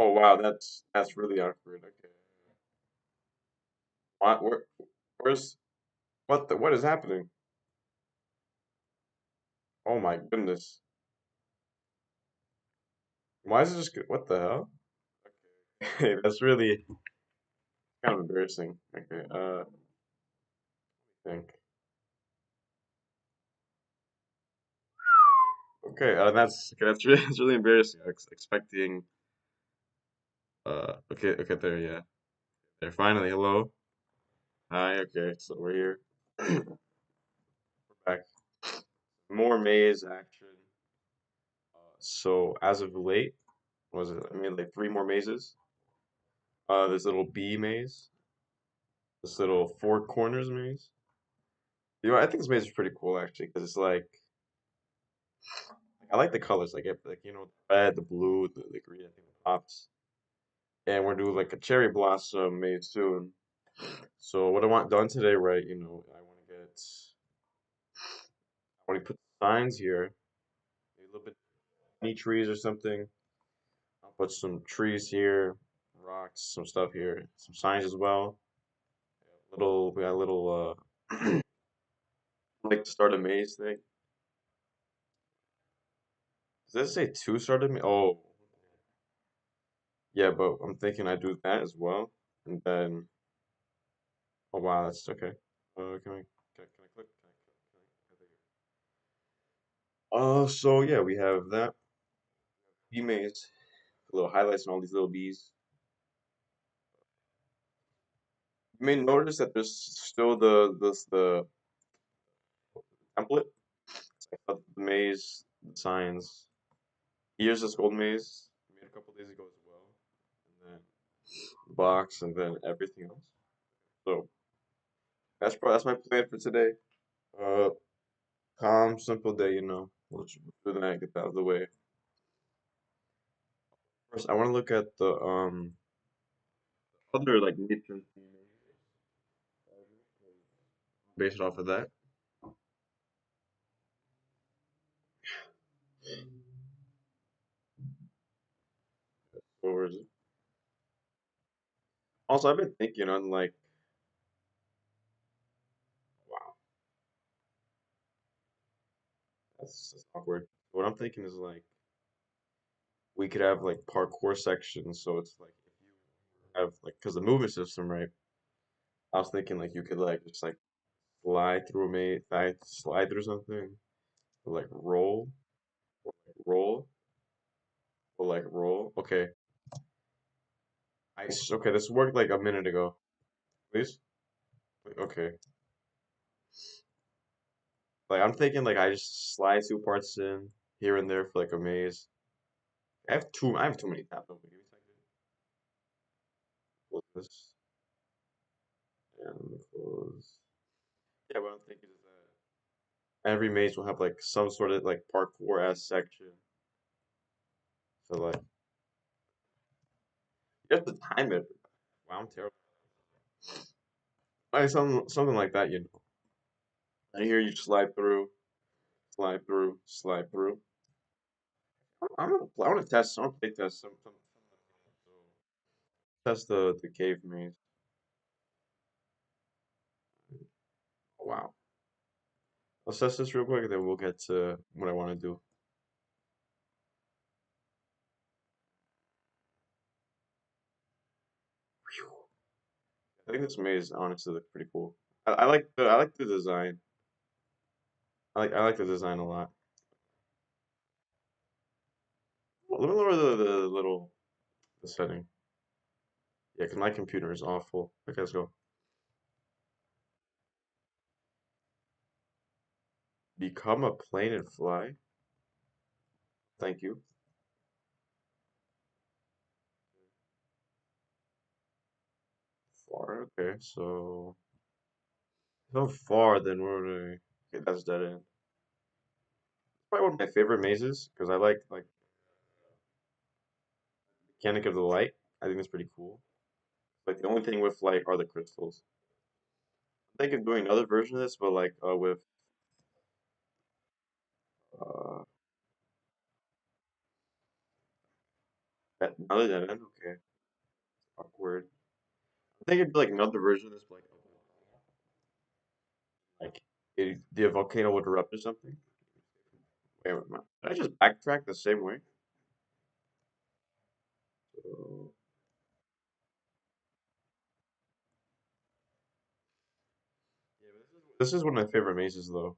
Oh wow, that's really awkward. Okay. What? Where's what is happening? Oh my goodness. Why is it just what the hell? Okay, that's really kind of embarrassing. Okay, I think. Okay, that's okay, that's really that's really embarrassing. I was expecting okay, there, yeah. There, finally, hello. Hi, okay, so we're here. We're back. More maze action. So as of late, what was it? I made like three more mazes. This little bee maze, this little four corners maze. You know, I think this maze is pretty cool actually, because it's like I like the colors, like the red, the blue, the green. I think it pops. And we're doing like a cherry blossom maze soon. So what I want done today, right? I want to put signs here, maybe a little bit any trees or something. I'll put some trees here, rocks, some stuff here, some signs as well. We got a little like to start a maze thing. Does this say two start a maze? Oh, yeah, but I'm thinking I do that as well, and then oh wow, that's okay. Can I click? Can I click? So yeah, we have that bee maze, little highlights and all these little bees. You may notice that there's still the template. The maze, the signs. Here's this gold maze I made a couple days ago as well, and then the box, and then everything else. So that's my plan for today. Uh, calm, simple day. We'll just do that, get that out of the way. First, I want to look at the other like nature theme based off of that. So where is it? Also, I've been thinking on like, wow, that's awkward. What I'm thinking is like we could have like parkour sections, so it's like if you have like because the movement system, right? I was thinking like you could like just like slide through something, or like roll, or like roll. Okay, okay. This worked like a minute ago. Please. Okay. Like I'm thinking like I just slide two parts in here and there for like a maze. I have too many tabs open. Give me a second. Close this and close. Yeah, what I'm thinking is that every maze will have like some sort of like parkour ass section. So like you have to time it. Wow, I'm terrible. Like something like that, you know. And here you slide through, slide through, slide through. I want to test. I want to play test so test the cave maze. Wow. Let's test this real quick, and then we'll get to what I want to do. Phew. I think this maze honestly looks pretty cool. I like the design. I like the design a lot. Let me lower the little the setting. Yeah, because my computer is awful. Okay, let's go. Become a plane and fly. Thank you. Far. Okay, so far then we're okay. That's dead end. Probably one of my favorite mazes because I like mechanic of the light. I think that's pretty cool. Like the only thing with light are the crystals. I'm thinking of doing another version of this, but like with uh Another dead end? Okay. Awkward. I think it'd be like another version of this, like the volcano would erupt or something. Wait, did I just backtrack the same way? So, yeah, but this is one of my favorite mazes, though.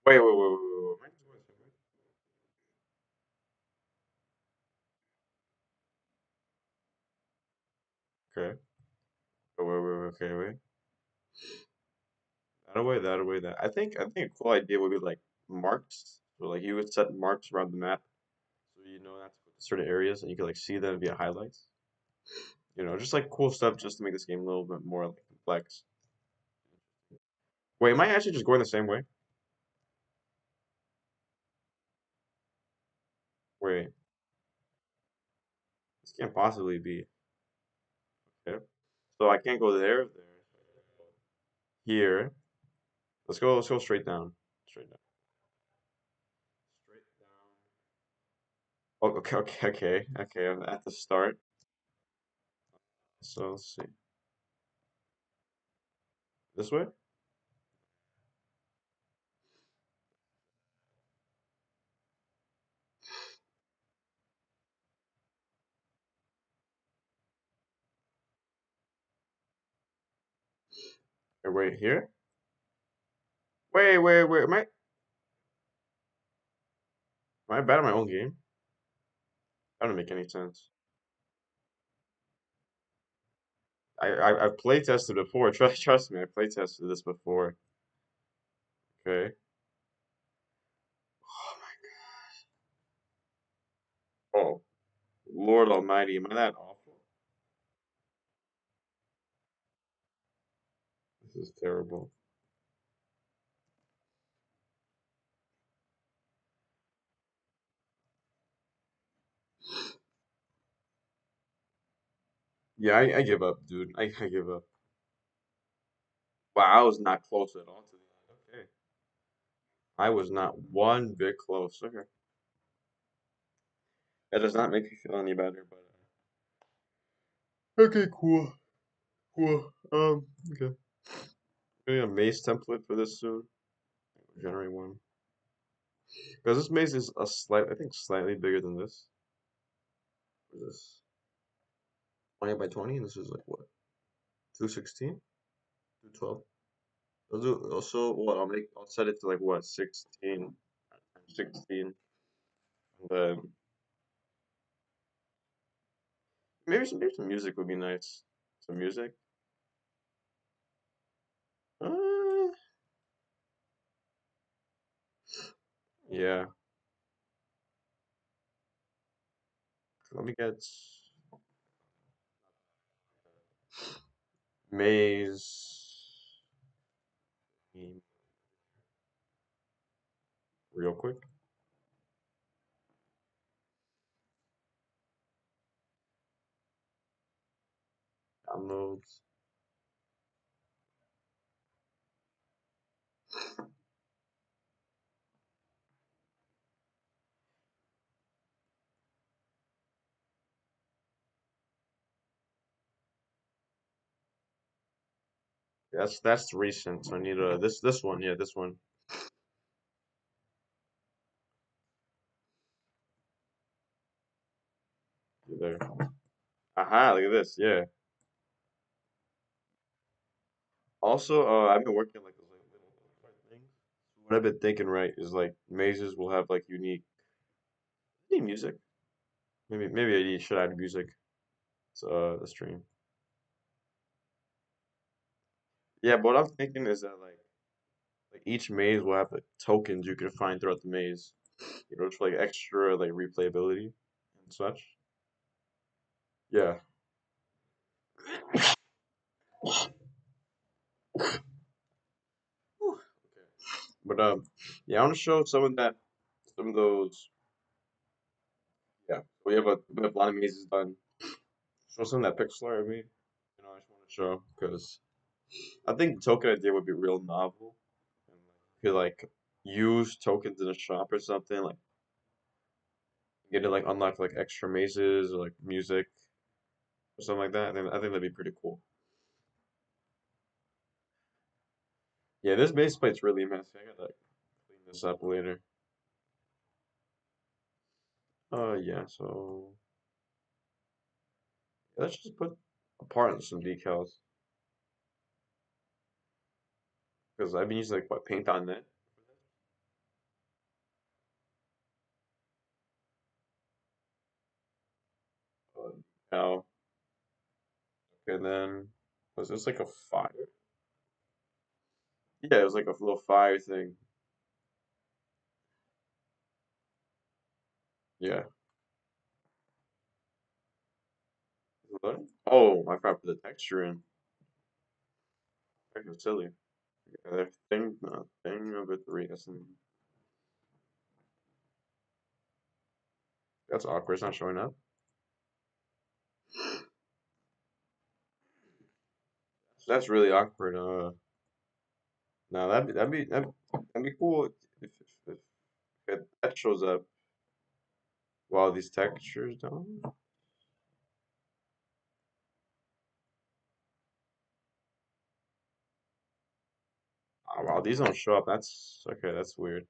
Wait. Am I just going the same way? Okay. Okay, wait. That away, that. I think a cool idea would be like marks. So like you would set marks around the map, so you know that's certain areas, and you can like see them via highlights. Just like cool stuff, just to make this game a little bit more like complex. Wait, am I actually just going the same way? Wait, this can't possibly be. Okay. So I can't go there. Here. Let's go straight down. Straight down. Straight down. Oh, okay. I'm at the start. So let's see. This way? Or wait, here? Wait. Am I bad at my own game? That don't make any sense. I've play tested before. Trust me, I play tested this before. Okay. Oh, Lord Almighty, am I that awful? This is terrible. Yeah, I give up, dude. I give up. Wow, I was not close at all to the end. Okay. I was not one bit close. Okay. That does not make me feel any better, but okay, cool. Okay. Maybe a maze template for this soon. Generate one. Because this maze is I think slightly bigger than this. What is this? 20 by 20, and this is like what? 216? 212? I'll do also what I'll set it to like what 16, and then maybe some music would be nice. Some music. Uh, yeah. Let me get maze real quick. Downloads. That's recent. So I need this one. Yeah, this one. There. Aha! Look at this. Yeah. Also, I've been working like those like little things. What I've been thinking, right, is like mazes will have like unique music. Maybe I should add music to the stream. Yeah, but what I'm thinking is that like each maze will have like tokens you can find throughout the maze. For like extra like replayability and such. Yeah. Whew. Okay. But yeah, I want to show some of those. Yeah, we have a lot of mazes done. Show some of that pixel art I made. I just want to show because I think the token idea would be real novel. And I feel like use tokens in a shop or something, like get to like unlock like extra mazes or like music or something like that. I think that'd be pretty cool. Yeah, this base plate's really messy. I gotta clean this up later. Yeah, so let's just put a part in some decals because I've been using like what paint on net. Now, and then was this like a fire? Yeah, it was like a little fire thing. Yeah. What? Oh, I forgot to put the texture in. That's silly. Thing, thing number three. That's awkward. It's not showing up. That's really awkward. No, that'd be cool if that shows up while these textures don't. Oh, wow, these don't show up. That's okay. That's weird.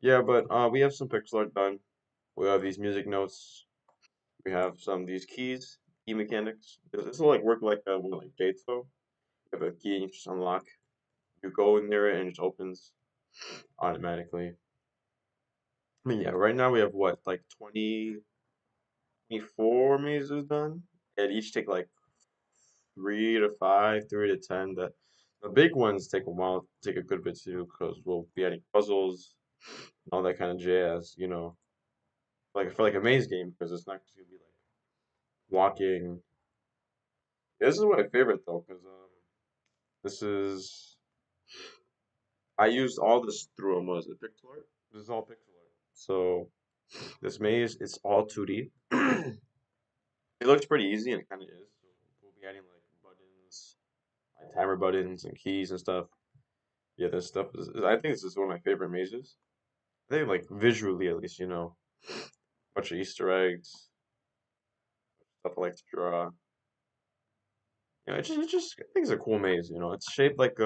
Yeah, but we have some pixel art done. We have these music notes. We have some of these keys, key mechanics. This will like work like like JSO. You have a key and you just unlock. You go in there and it just opens automatically. I mean, yeah, right now we have what, like 24 mazes done? And each take like 3 to 5, 3 to 10. The big ones take a while, take a good bit too, because we'll be adding puzzles and all that kind of jazz, like for like a maze game, because it's not just gonna be like walking. This is my favorite though, because this is I used all this through was it pixel art? This is all pixel art. So this maze, it's all 2D. It looks pretty easy, and it kind of is. So we'll be adding like buttons, like timer buttons and keys and stuff. Yeah, this stuff I think this is one of my favorite mazes. I think like visually at least, bunch of Easter eggs, stuff I like to draw. It's just I think it's a cool maze. It's shaped like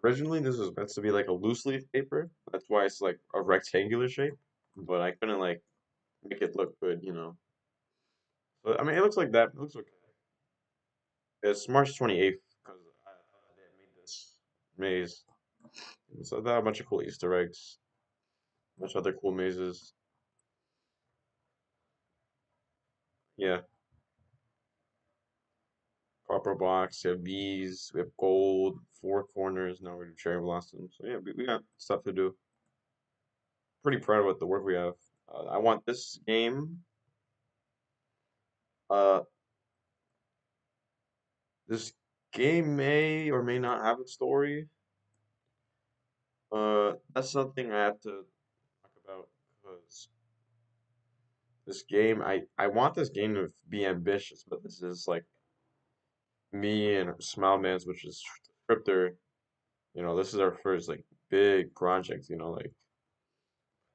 originally this was meant to be like a loose leaf paper. That's why it's like a rectangular shape. But I couldn't like make it look good. But I mean, it looks like that. It looks okay. It's March 28th because I made this maze. So that a bunch of cool Easter eggs, a bunch of other cool mazes. Yeah, copper box. We have bees. We have gold. Four corners. Now we're doing cherry blossom. So yeah, we got stuff to do. Pretty proud of what the work we have. I want this game. Uh, this game may or may not have a story. That's something I have to talk about because this game, I want this game to be ambitious, but this is like me and Smile Man's, which is Scripter. This is our first like big project.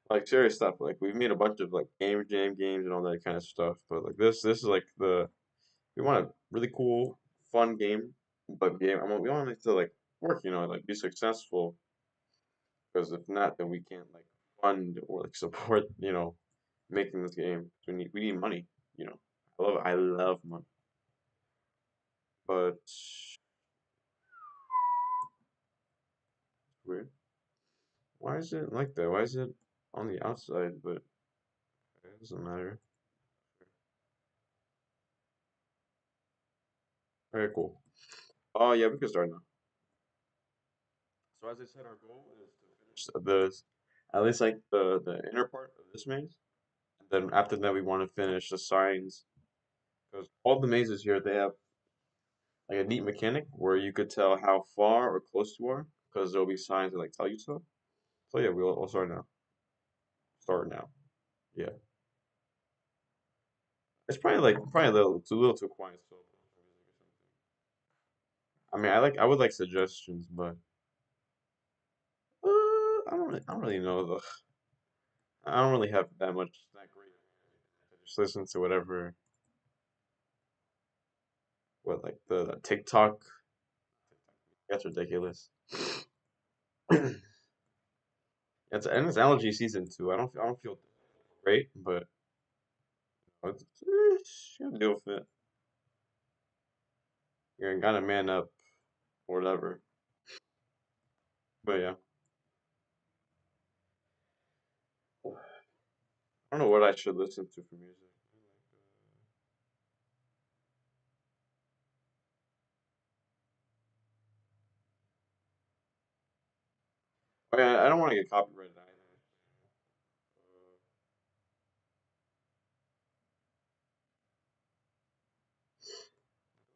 Like serious stuff. Like we've made a bunch of like game jam games and all that kind of stuff, but like this is like we want a really cool, fun game, but we want it to like work. Like be successful. Because if not, then we can't like fund or like support. Making this game. So we need money. You know, I love money, but weird. Why is it like that? Why is it on the outside? But it doesn't matter. Okay, cool. Oh yeah, we can start now. So as I said, our goal is to finish at least like the inner part of this maze. And then after that, we want to finish the signs because all the mazes here they have like a neat mechanic where you could tell how far or close you are because there'll be signs that like tell you so. So yeah, we'll start now. Start now. Yeah, it's probably a little too quiet. So I mean, I would like suggestions, but I don't really know the. I don't really have that much that great. I just listen to whatever. What like the TikTok? That's ridiculous. It's allergy season too. I don't feel great, but you gotta deal with it. You gotta man up or whatever. But yeah, I don't know what I should listen to for music. I don't want to get copyrighted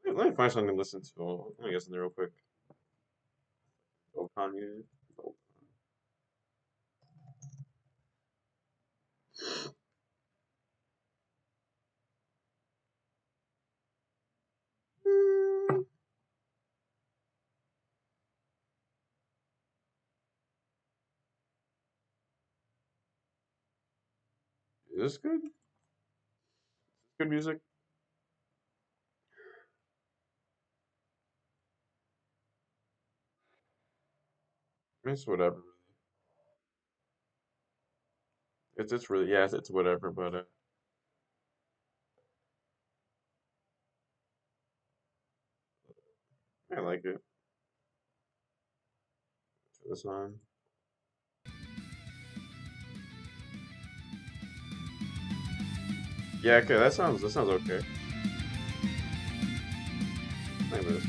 either. Let me find something to listen to. Let me guess in there real quick. Okan music. Mm, is this good? Good music? It's whatever. It's really yeah. It's whatever. But I like it. This time. Yeah. Okay. That sounds okay. Like this.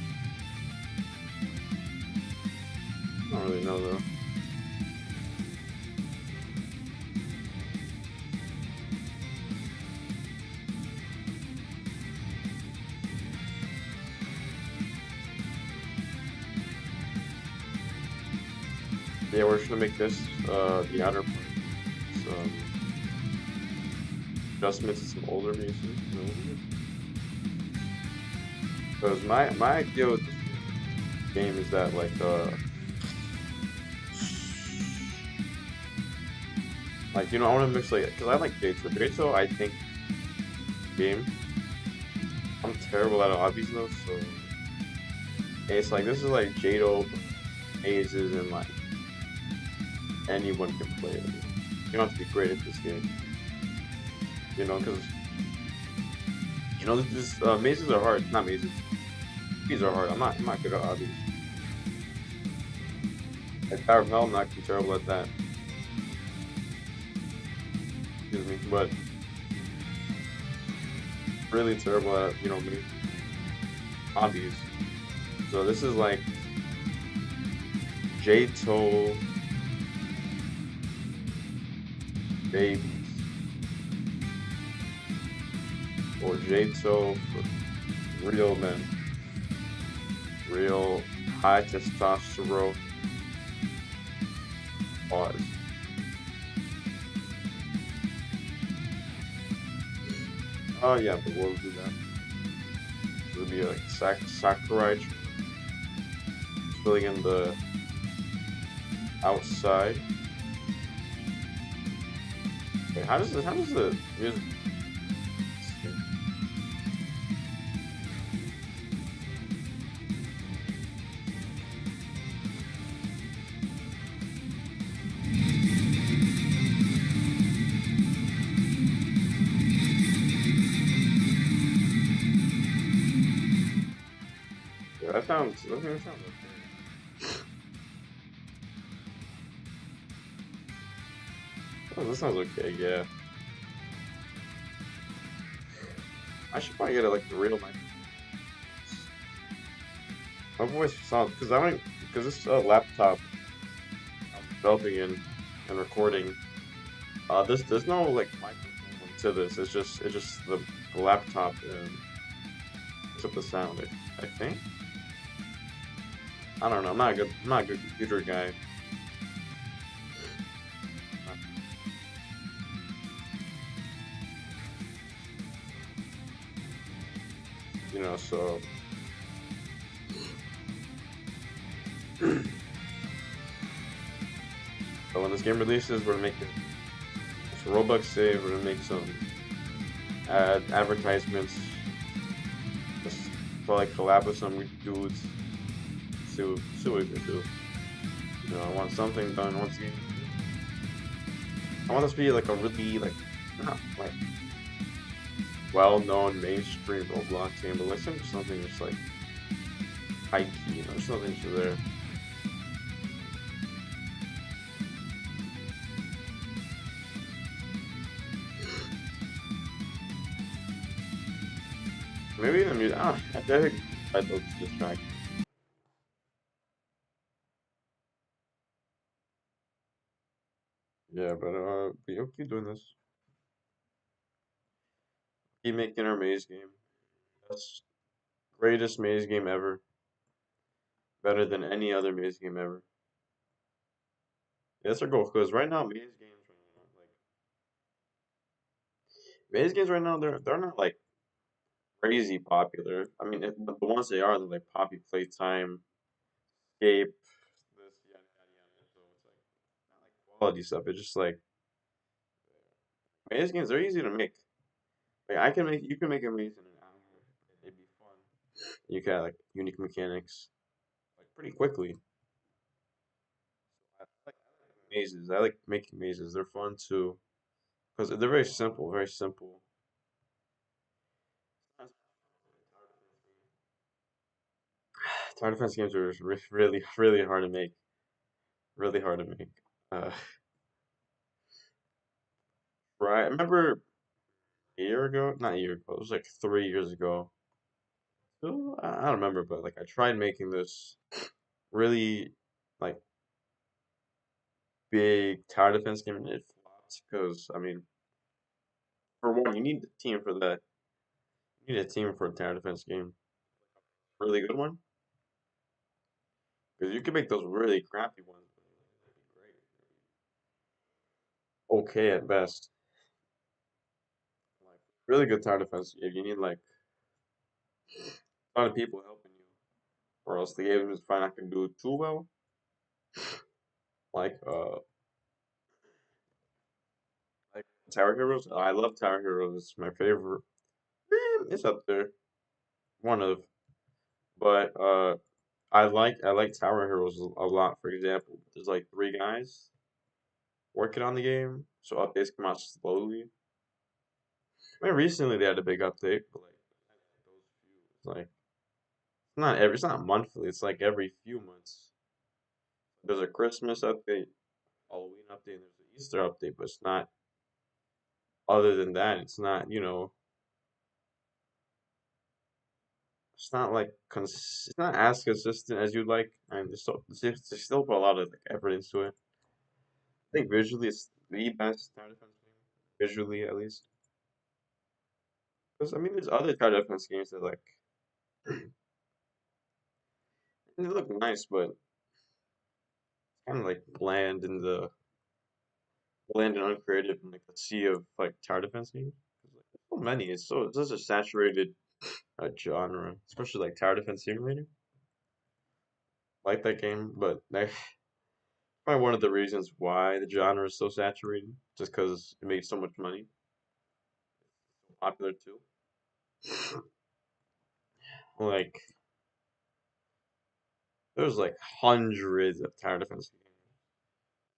I don't really know though. Yeah, we're just gonna make this the outer part. Some adjustments to some older music. Because my idea with this game is that like you know I want to mix like because I like J2. J2 I think game. I'm terrible at hobbies though, so it's like this is like Jado mazes and like anyone can play it. You don't have to be great at this game, you know, because you know this mazes are hard. Not mazes. These are hard. I'm not good at hobbies. Like Power of Hell, I'm not too terrible at that. Excuse me, but really terrible at you know me hobbies. So this is like J-Toe babies or J-Toe for real men, real high testosterone. Pause. Oh yeah, but we'll do that. It'll be like Sakurai filling in the outside. Wait, how does the music yeah, that sounds okay. Oh, that sounds okay, yeah. I should probably get like the real mic. My voice sounds because I don't because this laptop I'm developing and recording. There's no like microphone to this. It's just the laptop and it's up the sound. I think. I don't know. I'm not a good computer guy. You know, so when this game releases, we're gonna make it. So Roblox say we're gonna make some advertisements, just to like collab with some dudes. See what we can do. You know, I want something done once again. I want this to be like a really like not like well-known mainstream Roblox game, but like something just like high key, you know, something to there. Maybe the music. I think I'd love to distract. Yeah, but we'll keep doing this. Keep making our maze game. That's greatest maze game ever. Better than any other maze game ever. Yeah, that's our goal. Because right now, maze games right now, they're not like crazy popular. I mean, but the ones they are, they're like Poppy Playtime, Escape, this, yada yada yada. So it's like not like quality stuff. It's just like maze games. They're easy to make. Like you can make a maze in an hour. It'd be fun. You can have like unique mechanics like pretty quickly. I like mazes. I like making mazes. They're fun too because they're very simple. Very simple. Tower defense games are really hard to make. Really hard to make. Uh, right. I remember a year ago, not a year ago. It was like 3 years ago. I don't remember, but like I tried making this really like big tower defense game and it flopped because I mean, for one, you need a team for that. You need a team for a tower defense game. Really good one because you can make those really crappy ones. But they'd be great. Okay at best. Like really good tower defense game. You need like a lot of people helping you, or else the game is probably not gonna do too well. Like like Tower Heroes. I love Tower Heroes. It's my favorite. It's up there. One of, but I like Tower Heroes a lot. For example, there's like three guys working on the game, so updates come out slowly. I mean, recently they had a big update, but like those few, it's like it's not monthly. It's like every few months. There's a Christmas update, Halloween update, and there's an Easter update, but it's not. Other than that, it's not. It's not like it's not as consistent as you'd like, and they still put a lot of like effort into it. I think visually it's the best tower defense game, visually at least. Because I mean, there's other tower defense games that like they look nice, but kind of like bland and uncreative in like the sea of like tower defense games. 'Cause, like, there's so many. It's such a saturated genre, especially like Tower Defense Simulator. Like that game, but that's probably one of the reasons why the genre is so saturated, just because it makes so much money. Popular too. Like there's like hundreds of Tower Defense games.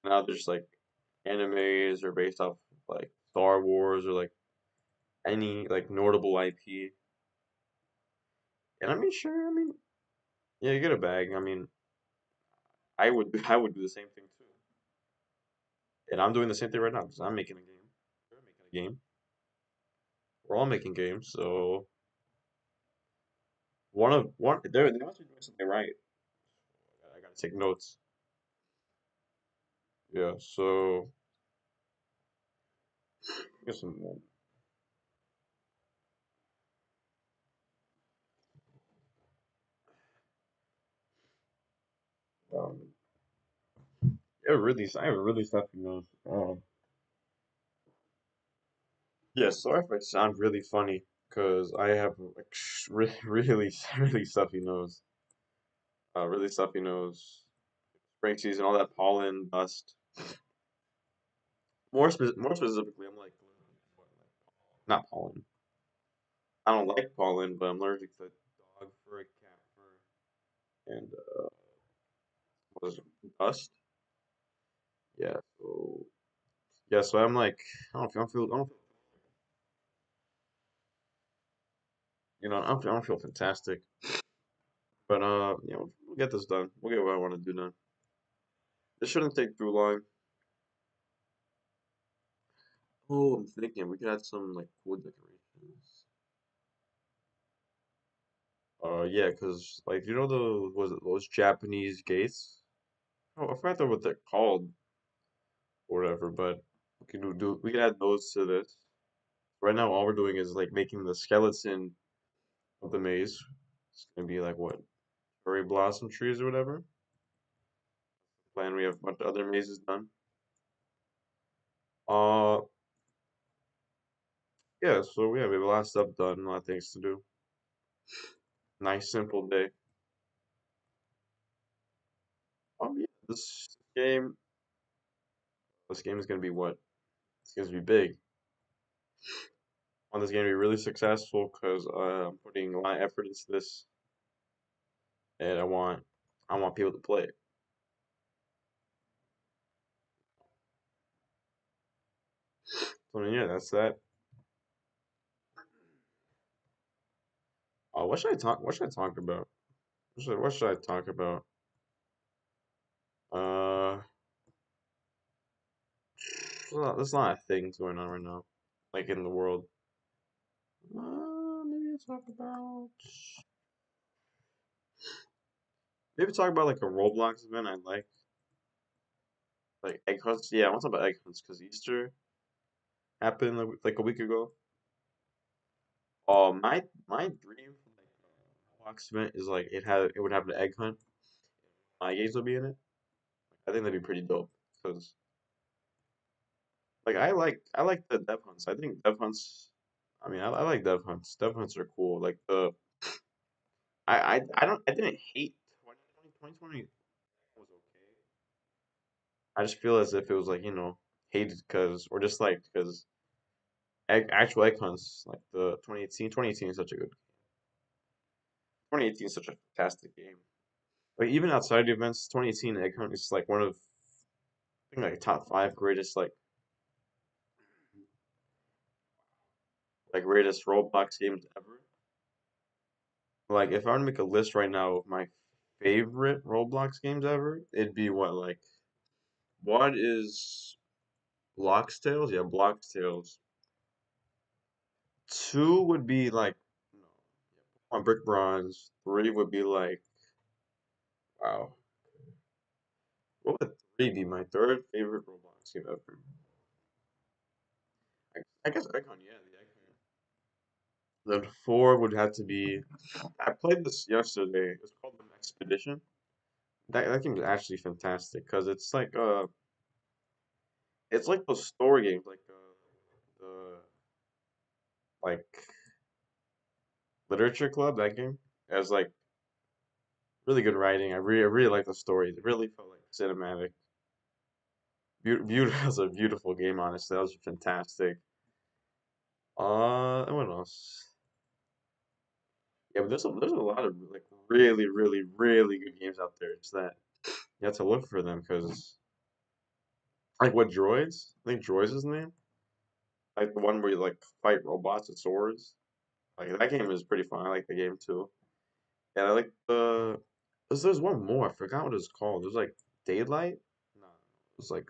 Now there's like animes or based off like Star Wars or like any like notable IP. And I mean, sure, I mean, yeah, you get a bag. I mean, I would do the same thing too. And I'm doing the same thing right now because I'm making a game. You're making a game. We're all making games, so one they must be doing something right. I gotta take notes. Yeah, so get some um I have really stuffy nose. Yeah, sorry if I sound really funny because I have like really really stuffy nose. Really stuffy nose. Spring season, all that pollen, dust. more specifically, I'm like not pollen. I don't like pollen, but I'm allergic to dog fur, cat fur, and what is it, dust. Yeah. So I'm like, I don't feel, I don't feel fantastic. But we'll get this done. We'll get what I want to do done. This shouldn't take too long. Oh, I'm thinking we could add some like wood decorations. Yeah, cause like those Japanese gates? Oh, I forgot what they're called or whatever. But we can add those to this. Right now, all we're doing is like making the skeleton of the maze. It's gonna be like what, cherry blossom trees or whatever. Plan we have a bunch of other mazes done. Uh, yeah. So yeah, we have a lot of stuff done, a lot of things to do. Nice simple day. Yeah, this game is gonna be what? It's gonna be big. I want this game to be really successful because I'm putting a lot of effort into this, and I want people to play it. So I mean, yeah, that's that. What should I talk? What should I talk about? What should I talk about? Uh, there's a lot of things going on right now, like in the world. Maybe I'll talk about. Maybe talk about like a Roblox event I like egg hunts. Yeah, I want to talk about egg hunts because Easter happened like a week ago. My dream for like a Roblox event is like it would have an egg hunt. My games would be in it. I think that'd be pretty dope because like I like the dev hunts. I think dev hunts. I mean, I like dev hunts. Dev hunts are cool. Like I didn't hate 2020 was okay. I just feel as if it was like hated because or just like because actual egg hunts like the 2018 is such a good 2018 is such a fantastic game. Like even outside the events, 2018 egg hunt is like one of I think like top five greatest like greatest Roblox games ever. Like if I were to make a list right now of my favorite Roblox games ever, it'd be what like one is Blox Tales, yeah, Blox Tales. Two would be like on Brick Bronze. Three would be like wow. What would three be? My third favorite Roblox game ever. I guess Icon, yeah, the Icon. Then four would have to be. I played this yesterday. It's called an Expedition. That game is actually fantastic because it's like those story games like the like Literature Club. That game has like really good writing. I really like the stories. It really felt like cinematic. Beautiful, it was a beautiful game. Honestly, that was fantastic. And what else? Yeah, but there's a lot of like really good games out there. It's that you have to look for them because like what droids? I think droids is the name. Like the one where you like fight robots with swords. Like that game is pretty fun. I like the game too. And I like there's one more. I forgot what it's called. There's like Daylight. No, it was like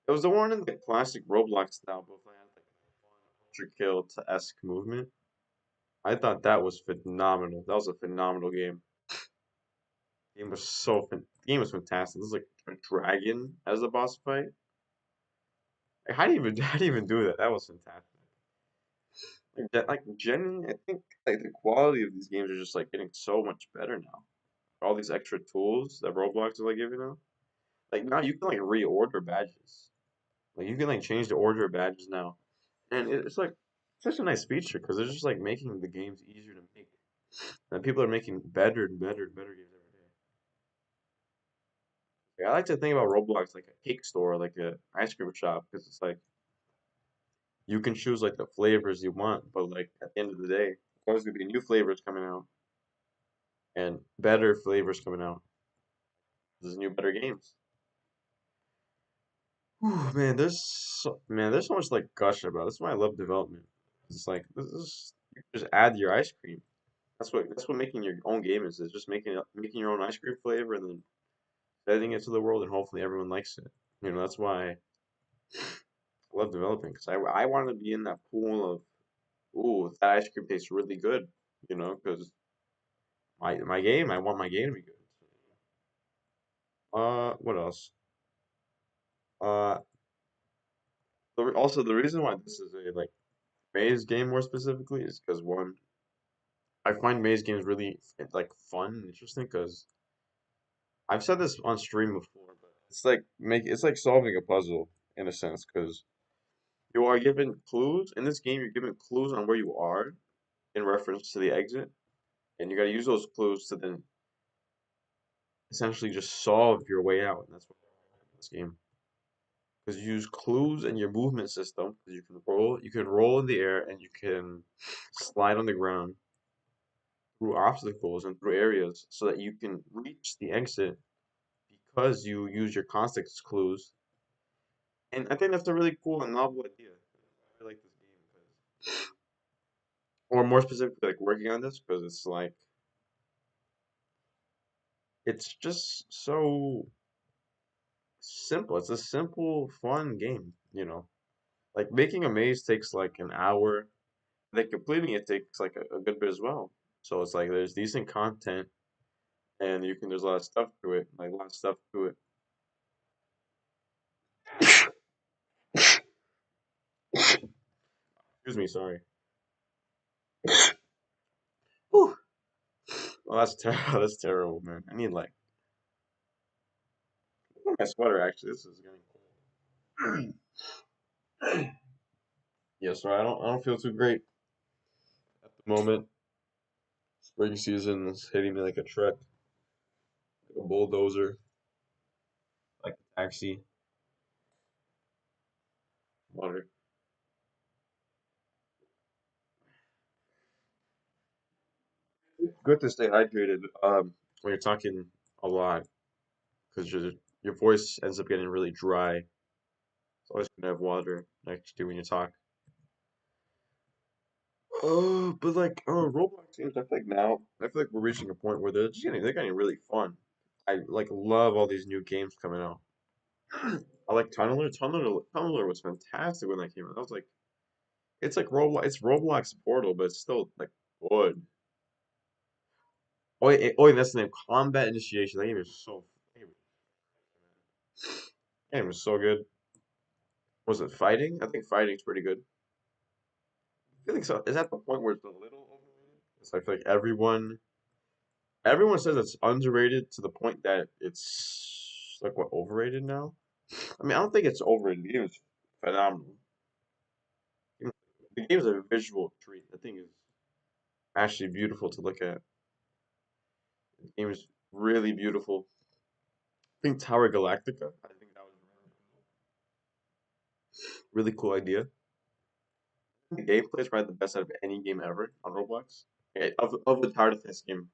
it was the one in the classic Roblox style, but it had like a fun ultra kill to esque movement. I thought that was phenomenal. That was a phenomenal game. Game was the game was fantastic. This is like a dragon as a boss fight. Like, how do you even how do you even do that? That was fantastic. Like genuinely, I think like the quality of these games are just like getting so much better now. All these extra tools that Roblox is like giving out. Like now you can like reorder badges. Like you can like change the order of badges now, and it's like such a nice feature because it's just like making the games easier to make. And people are making better and better and better games every day. Yeah, I like to think about Roblox like a cake store, like a ice cream shop, because it's like you can choose like the flavors you want, but like at the end of the day, there's gonna be new flavors coming out and better flavors coming out. There's new better games. Whew, man, there's so much like gush about. That's why I love development. It's like this is you can just add your ice cream. That's what making your own game is just making your own ice cream flavor and then sending it to the world and hopefully everyone likes it. That's why I love developing because I want to be in that pool of ooh, that ice cream tastes really good. Because my game, I want my game to be good. What else? Uh, also the reason why this is a like maze game more specifically is because one, I find maze games really like fun and interesting because I've said this on stream before, but it's like solving a puzzle in a sense because you are given clues in this game. You're given clues on where you are in reference to the exit, and you got to use those clues to then essentially just solve your way out. And that's what in this game because you use clues in your movement system because you can roll in the air, and you can slide on the ground through obstacles and through areas so that you can reach the exit because you use your context clues. And I think that's a really cool and novel idea. I really like this game because, or more specifically, like working on this because it's like it's just so simple. It's a simple, fun game. Like making a maze takes like an hour. Like completing it takes like a good bit as well. So it's like there's decent content and there's a lot of stuff to it, like a lot of stuff to it. Excuse me, sorry. Whew. Well, that's terrible. That's terrible, man. I need like my sweater. Actually, this is getting cold. Yeah, sorry. I don't feel too great at the moment. Spring season is hitting me like a truck, like a bulldozer, like a taxi. Water. Good to stay hydrated. When you're talking a lot, because your voice ends up getting really dry. It's always good to have water next to you when you talk. Oh, but like Roblox games, I feel like we're reaching a point where they're getting really fun. I like love all these new games coming out. I like Tunneler. Tunneler was fantastic when that came out. I was like, it's like Roblox Portal, but it's still like good. Oh, that's the name. Combat Initiation. That game was so good. Was it fighting? I think fighting's pretty good. I feel like so. Is that the point where it's a little overrated? I feel like everyone says it's underrated to the point that it's like what overrated now. I mean, I don't think it's overrated. The game is phenomenal. The game is a visual treat. The thing is actually beautiful to look at. The game is really beautiful. I think Tower Galactica. I think that was a really cool idea. The gameplay is probably the best out of any game ever on Roblox. Yeah, of the tower defense game.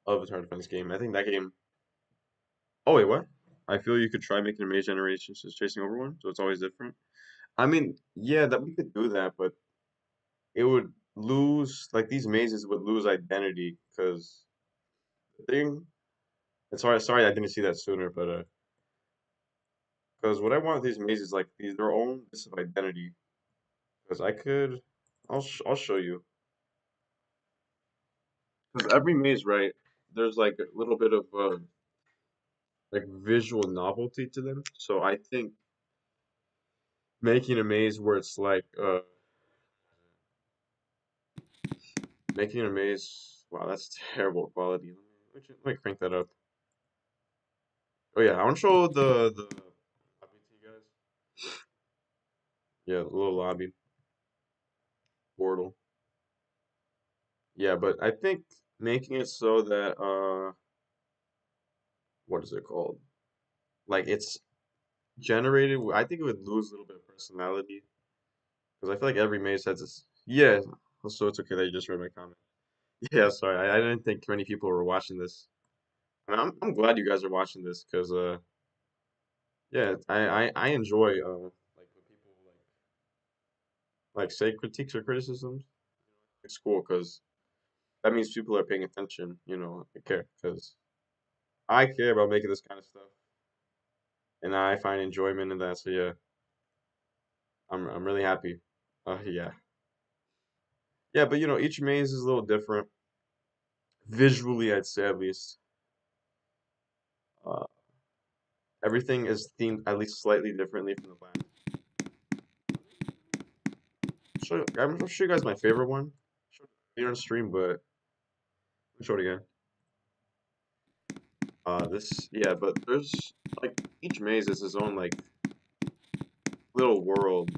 Of the tower defense game. I think that game. Oh wait, what? I feel you could try making a maze generation just chasing over one, so it's always different. I mean, yeah, that we could do that, but it would lose like these mazes would lose identity because the thing. And sorry, I didn't see that sooner, but because what I want with these mazes like these their own piece of identity. Because I'll show you. Because every maze, right? There's like a little bit of like visual novelty to them. So I think making a maze where it's like making a maze. Wow, that's terrible quality. Let me crank that up. Oh yeah, I want to show the lobby to you guys. Yeah, the little lobby portal. Yeah, but I think making it so that what is it called? Like it's generated. I think it would lose a little bit of personality because I feel like every maze has this. Yeah, so it's okay that you just read my comment. Yeah, sorry, I didn't think many people were watching this. And I'm glad you guys are watching this because yeah, I enjoy like when people like say critiques or criticisms. It's cool because that means people are paying attention. I care because I care about making this kind of stuff, and I find enjoyment in that. So yeah, I'm really happy. Yeah, yeah, but each maze is a little different visually. I'd say at least uh, everything is themed at least slightly differently from the last. I'm gonna show you guys my favorite one. Show it here on stream, but let me show it again. Yeah, but there's like each maze is its own like little world.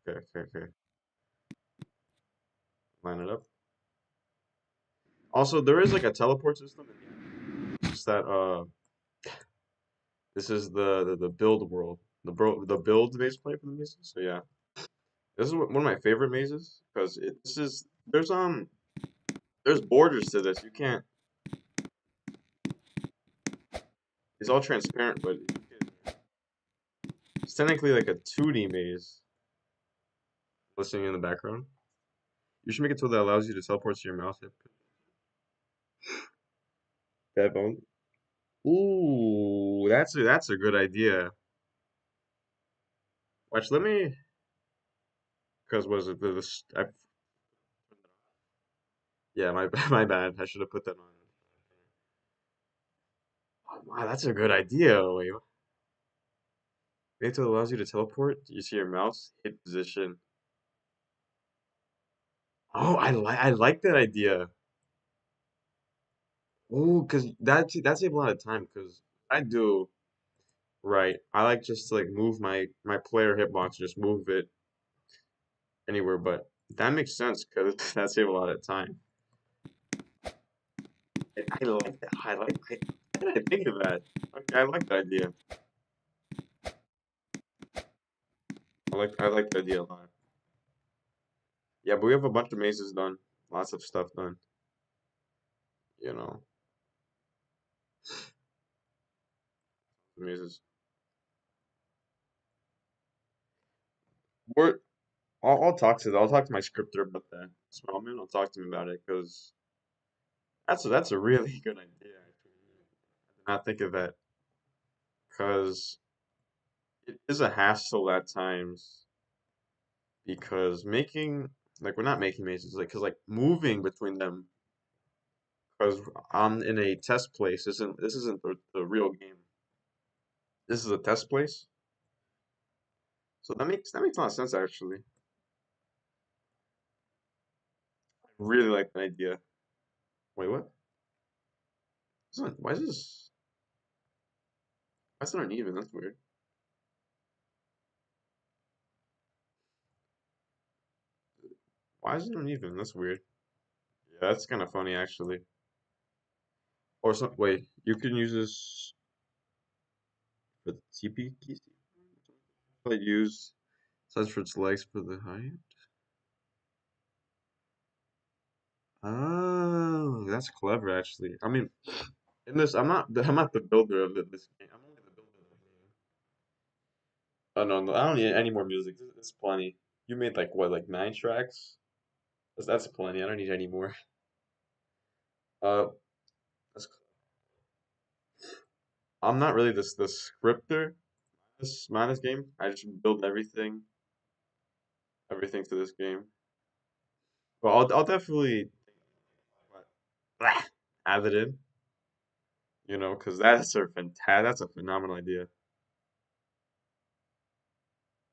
Okay, okay, okay. Line it up. Also, there is like a teleport system. It's just that this is the build world, the build maze play for the mazes. So yeah, this is one of my favorite mazes because this is there's borders to this. You can't. It's all transparent, but it's technically like a 2D maze. Listening in the background. You should make it so that allows you to teleport to your mouse. That bone. Ooh, that's a good idea. Watch, let me. Because was it yeah, my my bad. I should have put that on. Oh, wow, that's a good idea. Wait, it allows you to teleport. You see your mouse hit position. Oh, I like that idea. Oh, because that save a lot of time. Because I do right. I like just to like move my player hitbox, just move it anywhere. But that makes sense because that save a lot of time. I like that. I didn't think of that. Okay, I like the idea. I like the idea a lot. Yeah, but we have a bunch of mazes done. Lots of stuff done. You know, mazes. We're I'll talk to my scripter about that. Smallman, I'll talk to him about it because that's a really good idea. Actually, I did not think of that because it is a hassle at times because making like we're not making mazes like because like moving between them because I'm in a test place. This isn't the real game. This is a test place, so that makes a lot of sense actually. I really like the idea. Wait, what? Why is this? Why is it uneven? That's weird. Why is it uneven? That's weird. Yeah, that's kind of funny actually. Or some wait, you can use this for the TP keys. Like use such for its legs for the height. Oh, that's clever actually. I mean, in this, I'm not the builder of this game. I'm only the builder of the game. Oh no, no, I don't need any more music. It's plenty. You made like what, like 9 tracks? That's plenty. I don't need any more. Uh, that's, I'm not really the scripter. This game. I just build everything to this game. But I'll definitely add it in. Because that's a phenomenal idea.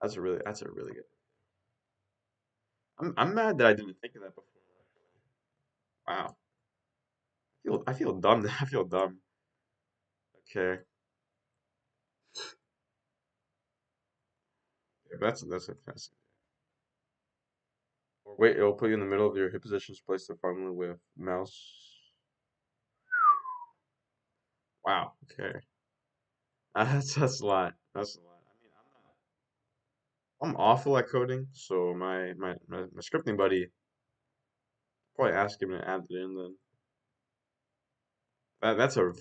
That's a really good. I'm mad that I didn't think of that before. Wow. I feel dumb. I feel dumb. Okay. Yeah, that's a fascinating. Or wait, it'll put you in the middle of your hip positions. Place the formula with mouse. Wow. Okay. That's a lot. That's a lot. I mean, I'm awful at coding, so my scripting buddy probably ask him to add it in. Then that's a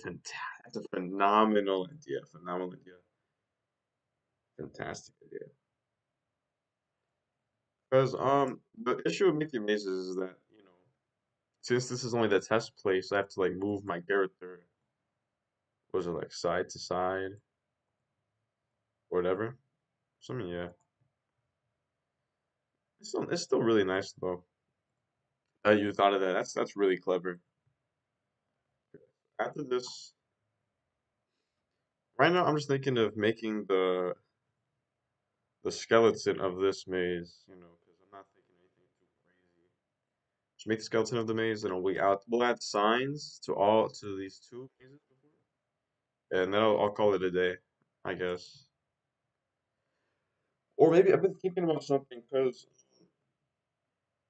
phenomenal idea. Phenomenal idea. Fantastic idea. Because the issue with Mickey Mazes is that since this is only the test place, I have to like move my character. Was it like side to side or whatever? So I mean, yeah, it's still really nice though. You thought of that. That's really clever. After this, right now I'm just thinking of making the skeleton of this maze. Because I'm not thinking anything too crazy. Just make the skeleton of the maze, and we'll add signs to these two mazes before, and then I'll call it a day, I guess. Or maybe I've been thinking about something because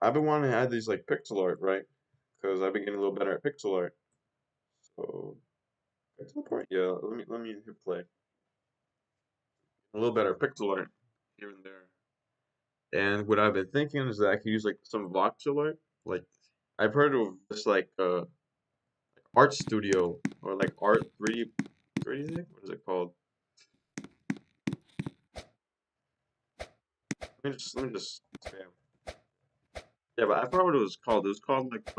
I've been wanting to add these like pixel art, right? Because I've been getting a little better at pixel art. So pixel art, yeah. Let me hit play. A little better at pixel art here and there. And what I've been thinking is that I could use like some voxel art. Like I've heard of this like art studio or like art 3D thing. What is it called? Let me just spam. Yeah, but I forgot what it was called. It was called like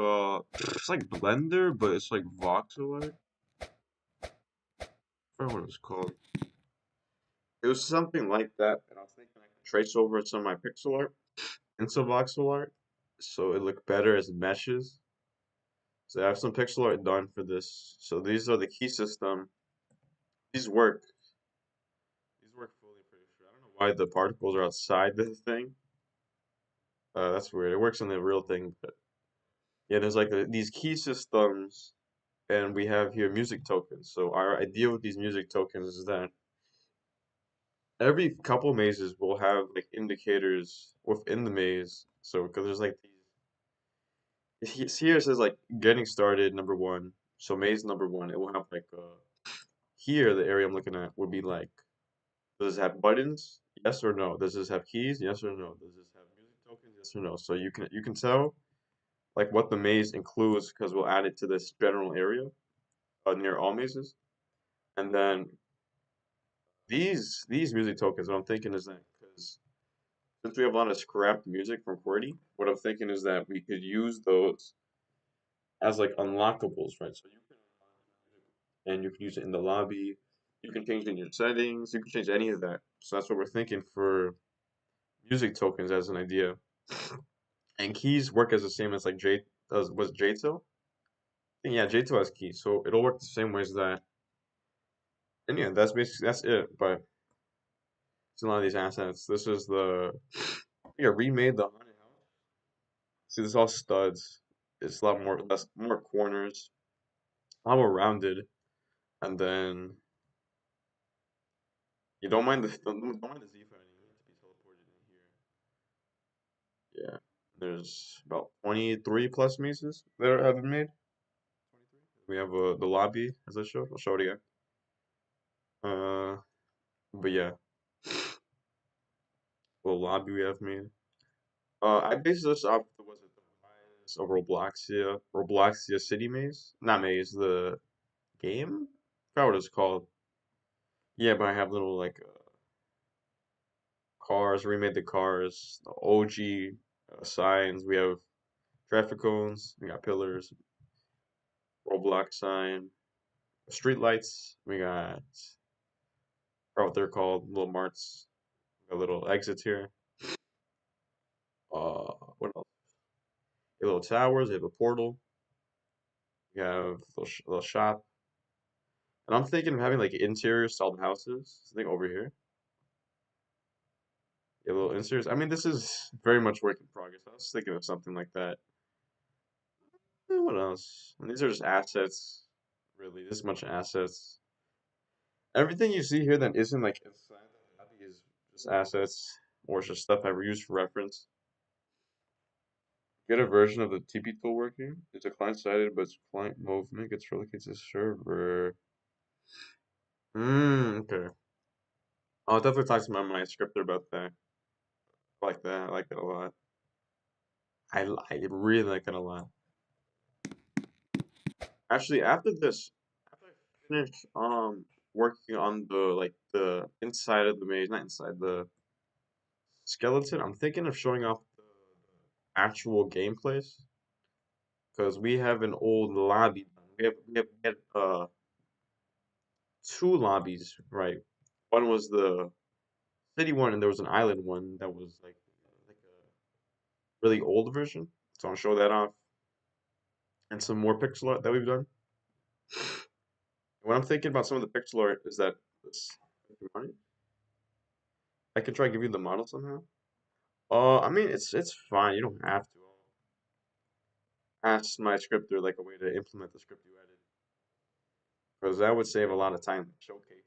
it's like Blender, but it's like voxel art. I forgot what it was called. It was something like that, and I was thinking I could trace over some of my pixel art into voxel art, so it looked better as meshes. So I have some pixel art done for this. So these are the key system. These work. These work fully, pretty sure. I don't know why the particles are outside the thing. That's weird. It works on the real thing, but yeah, there's like these key systems, and we have here music tokens. So our idea with these music tokens is that every couple mazes will have like indicators within the maze. So because there's like here it says like getting started number one. So maze number one, it will have like here the area I'm looking at would be like, does it have buttons? Yes or no? Does this have keys? Yes or no? Does this have music tokens? Yes or no? So you can tell like what the maze includes because we'll add it to this general area near all mazes. And then these music tokens, what I'm thinking is that because since we have a lot of scrapped music from QWERTY, what I'm thinking is that we could use those as like unlockables, right? So you can and you can use it in the lobby. You can change it in your settings. You can change any of that. So that's what we're thinking for music tokens as an idea. And keys work as the same as like J was JTIL? Yeah, JTIL has keys, so it'll work the same way as that. And yeah, that's it. But it's a lot of these assets. This is the yeah remade the haunted house. See, this is all studs. It's a lot more corners, a lot more rounded, and then you don't mind the Z finding. You need to be teleported in here. Yeah, there's about 23 plus mazes that have been made. 23. We have the lobby as I showed. I'll show it again. Uh, but yeah, the lobby we have made. I based this off the was it the rise of Robloxia City Maze, not maze, the game. I forgot what it's called. Yeah, but I have little like cars. Remade the cars, the OG signs. We have traffic cones. We got pillars, Roblox sign, street lights. We got, I forgot what they're called, little marts. We got little exits here. What else? A little towers. We have a portal. We have a little shop. And I'm thinking of having like interiors to all the houses. I think over here, a little interiors. I mean, this is very much work in progress. I was thinking of something like that. What else? And these are just assets. Really, this much assets. Everything you see here that isn't like inside the lobby is just assets or it's just stuff I reuse for reference. Get a version of the TP tool working. It's a client-sided, but its client movement gets relocated to the server. Okay. I'll definitely talk to my scripter about that. I like that. I like it a lot. I really like it a lot. Actually, after this, after I finish working on the inside of the maze, not inside the skeleton, I'm thinking of showing off the actual gameplays because we have an old lobby. We have two lobbies, right? One was the city one, and there was an island one that was like a really old version. So I'll show that off and some more pixel art that we've done. What I'm thinking about some of the pixel art is that this, I can try to give you the model somehow. I mean it's fine. You don't have to. Ask my scripter like a way to implement the script you added because that would save a lot of time showcasing.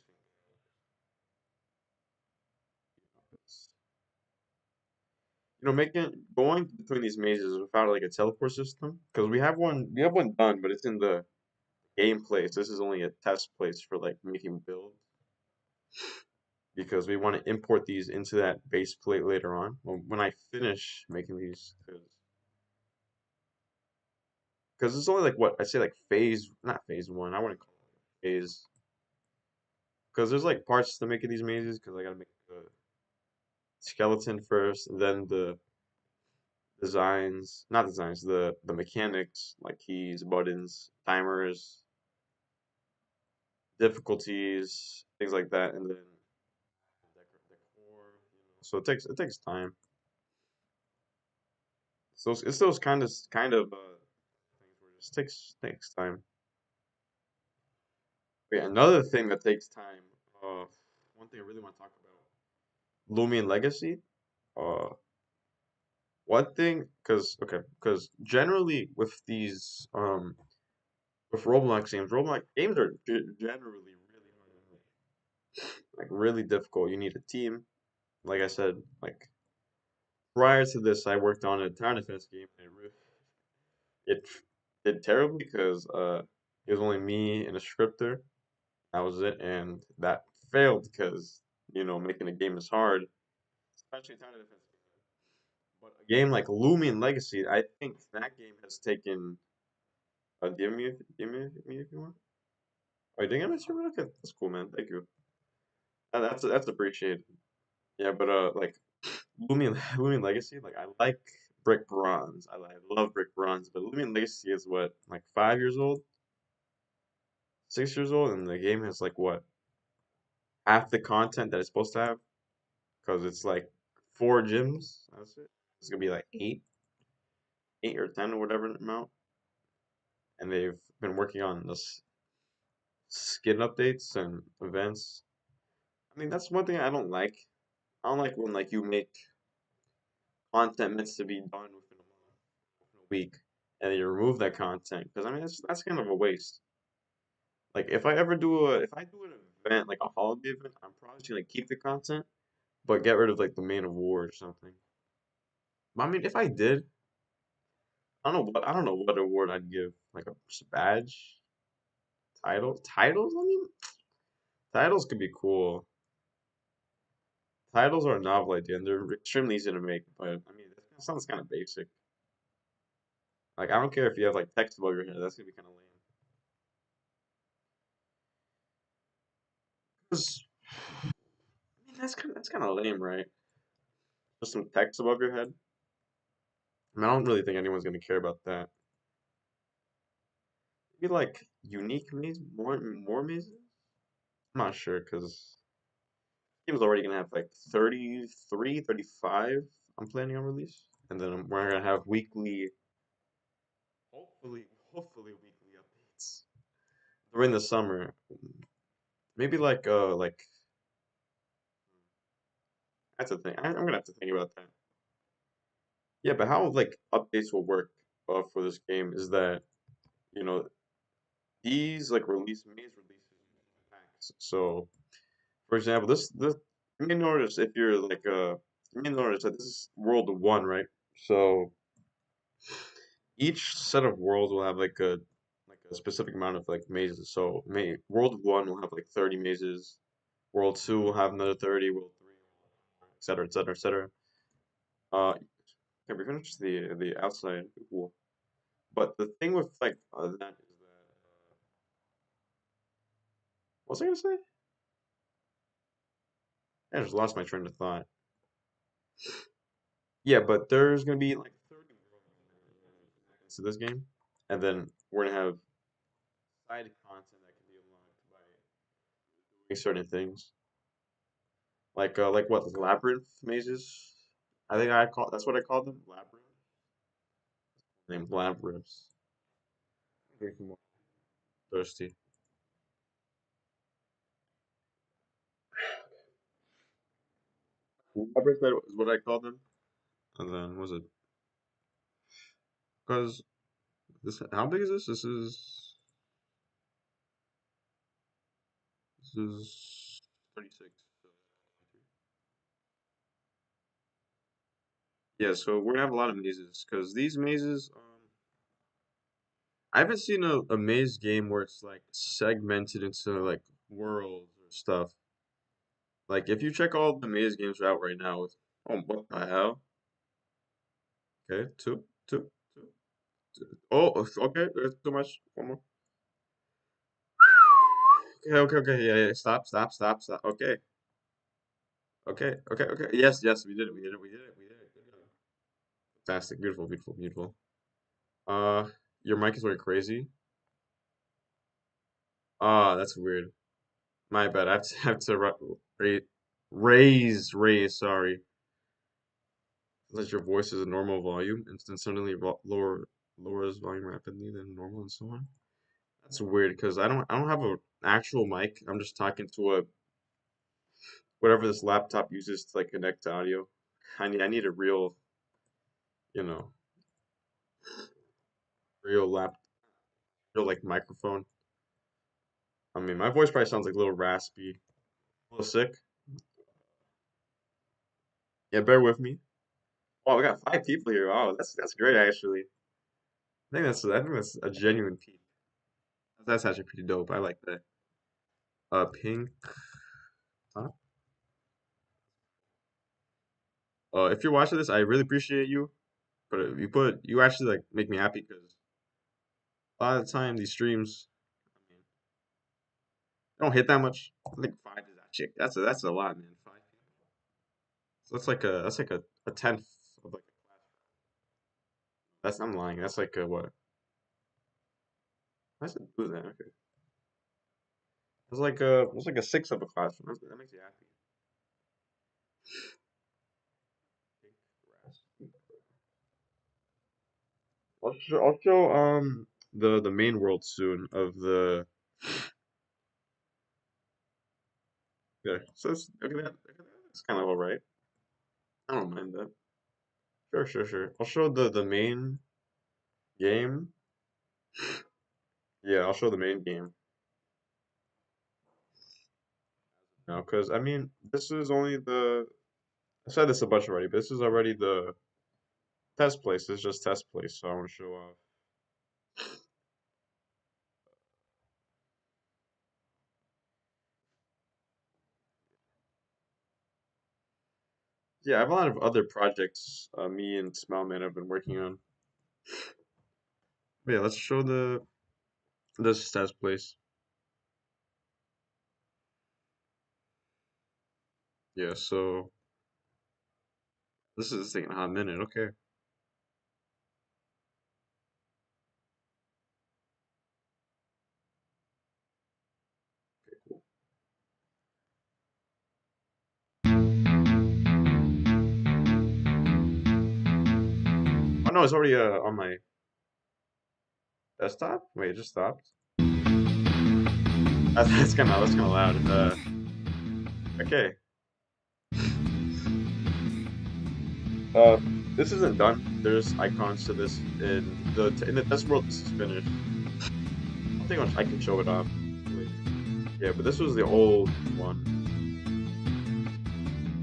Making going between these mazes without like a teleport system because we have one done, but it's in the game place. This is only a test place for like making builds because we want to import these into that base plate later on when I finish making these because it's only like what I say like phase not phase one. I wouldn't call it phase because there's like parts to making these mazes because I gotta make the skeleton first, then the designs, not designs, the mechanics like keys, buttons, timers, difficulties, things like that, and then decor. So it takes time. So it's those kind of things where it just takes time. Wait, another thing that takes time. Uh, one thing I really want to talk about, Lumion Legacy. Uh, one thing, because generally with Roblox games are generally really hard, like really difficult. You need a team. Like I said, like prior to this, I worked on a tower defense game, and it did terribly because it was only me and a scripter. That was it, and that failed because making a game is hard, especially tower defense. But a game like Lumion Legacy, I think that game has taken. Give me if you want. Oh, you didn't get my server? Okay, that's cool, man. Thank you. That's appreciated. Yeah, but like Lumion Lumion Legacy, like I like Brick Bronze. I love Brick Bronze, but Lumion Legacy is what like 5 years old, 6 years old, and the game has like what half the content that it's supposed to have because it's like 4 gyms. That's it. It's gonna be like eight or 10 or whatever amount, and they've been working on this skin updates and events. I mean, that's one thing I don't like. I don't like when like you make content meant to be done within a month, within a week, and then you remove that content because I mean that's kind of a waste. Like if I do an event like a holiday event, I'm probably just gonna keep the content but get rid of like the main award or something. But I mean, if I did, I don't know what award I'd give. Like a badge, titles. I mean, titles could be cool. Titles are a novel idea and they're extremely easy to make. But I mean, that sounds kind of basic. Like I don't care if you have like text above your head. That's gonna be kind of lame. 'Cause, I mean, that's kind of lame, right? Just some text above your head. I mean, I don't really think anyone's gonna care about that. Maybe like unique mazes, more mazes. I'm not sure because game's already gonna have like 33, 35. I'm planning on release, and then we're gonna have weekly, hopefully, hopefully weekly updates during the summer. Maybe like that's a thing. I'm gonna have to think about that. Yeah, but how like updates will work for this game is that you know these like maze releases packs. So for example, this you may notice if you're like you may notice that this is World 1, right? So Each set of worlds will have like a specific amount of like mazes. So world one will have like 30 mazes. World two will have another 30. World three, et cetera, et cetera, et cetera. Can we finish the outside? Cool. But the thing with like that is that what was I gonna say? I just lost my train of thought. Yeah, but there's gonna be like 30 worlds to this game, and then we're gonna have side content that can be unlocked by doing certain things. Like what labyrinth mazes? I think I call that's what I call them. Labyrinth. Named labyrinths. Drink more. Thirsty. Labyrinth is what I call them. And then was it? Because this how big is this? This is 36. Yeah, so we're gonna have a lot of mazes because these mazes. I haven't seen a maze game where it's like segmented into like worlds or stuff. Like if you check all the maze games out right now, it's, oh what the hell? Okay, two. Oh, okay, there's too much. One more. Okay. Yeah. Stop. Okay, okay. Yes, we did it. Good job. Fantastic, beautiful. Uh, your mic is very crazy. Ah, that's weird. My bad. I have to raise. Sorry. Let your voice is a normal volume, and then suddenly lowers volume rapidly than normal, and so on. That's weird because I don't have an actual mic. I'm just talking to a whatever this laptop uses to like connect to audio. I need a real, you know, real lap real like microphone. I mean, my voice probably sounds like a little raspy, a little sick. Yeah, bear with me. Oh, we got 5 people here. Oh, that's great actually. I think that's a genuine peak. That's actually pretty dope. I like that. Ping. Huh? If you're watching this, I really appreciate you. But you actually like make me happy because a lot of the time these streams, I mean, they don't hit that much. I think five is actually that's a lot, man. 5 people. So that's like a tenth of like a class. That's I'm lying. That's like a what? Why does it do that? Okay. It's like a sixth of a classroom. That makes you happy. I'll show the main world soon of the yeah. So look at that. It's kind of alright. I don't mind that. Sure. I'll show the main game. Yeah, I'll show the main game now, because I mean, this is only the. I said this a bunch already, but this is already the test place. It's just test place, so I want to show off. Yeah, I have a lot of other projects. Me and Smellman have been working on. But yeah, let's show this test place. Yeah, so this is taking a hot minute. Okay. Oh no, it's already on my desktop. Wait, it just stopped. That's kind of loud. Okay. Uh, this isn't done. There's icons to this in the test world. This is finished. I think I can show it off. Wait. Yeah, but this was the old one.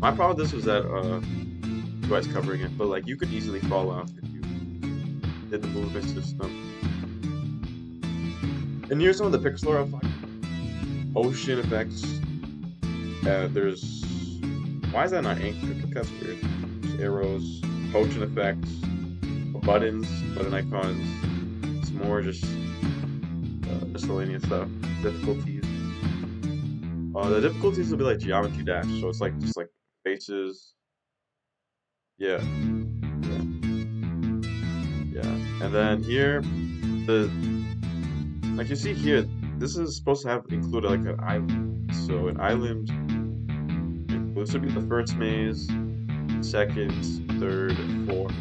My problem with this was that you guys covering it, but like you could easily fall off if you. did the movement system. And here's some of the pixel art ocean effects. There's why is that not anchored? That's weird. There's arrows, potion effects, buttons, button icons. Some more just miscellaneous stuff. Difficulties. The difficulties will be like Geometry Dash, so it's like just like faces. Yeah, yeah, yeah. And then here, the like you see here, this is supposed to have included like an island. So an island, this would be the first maze, second, third, fourth,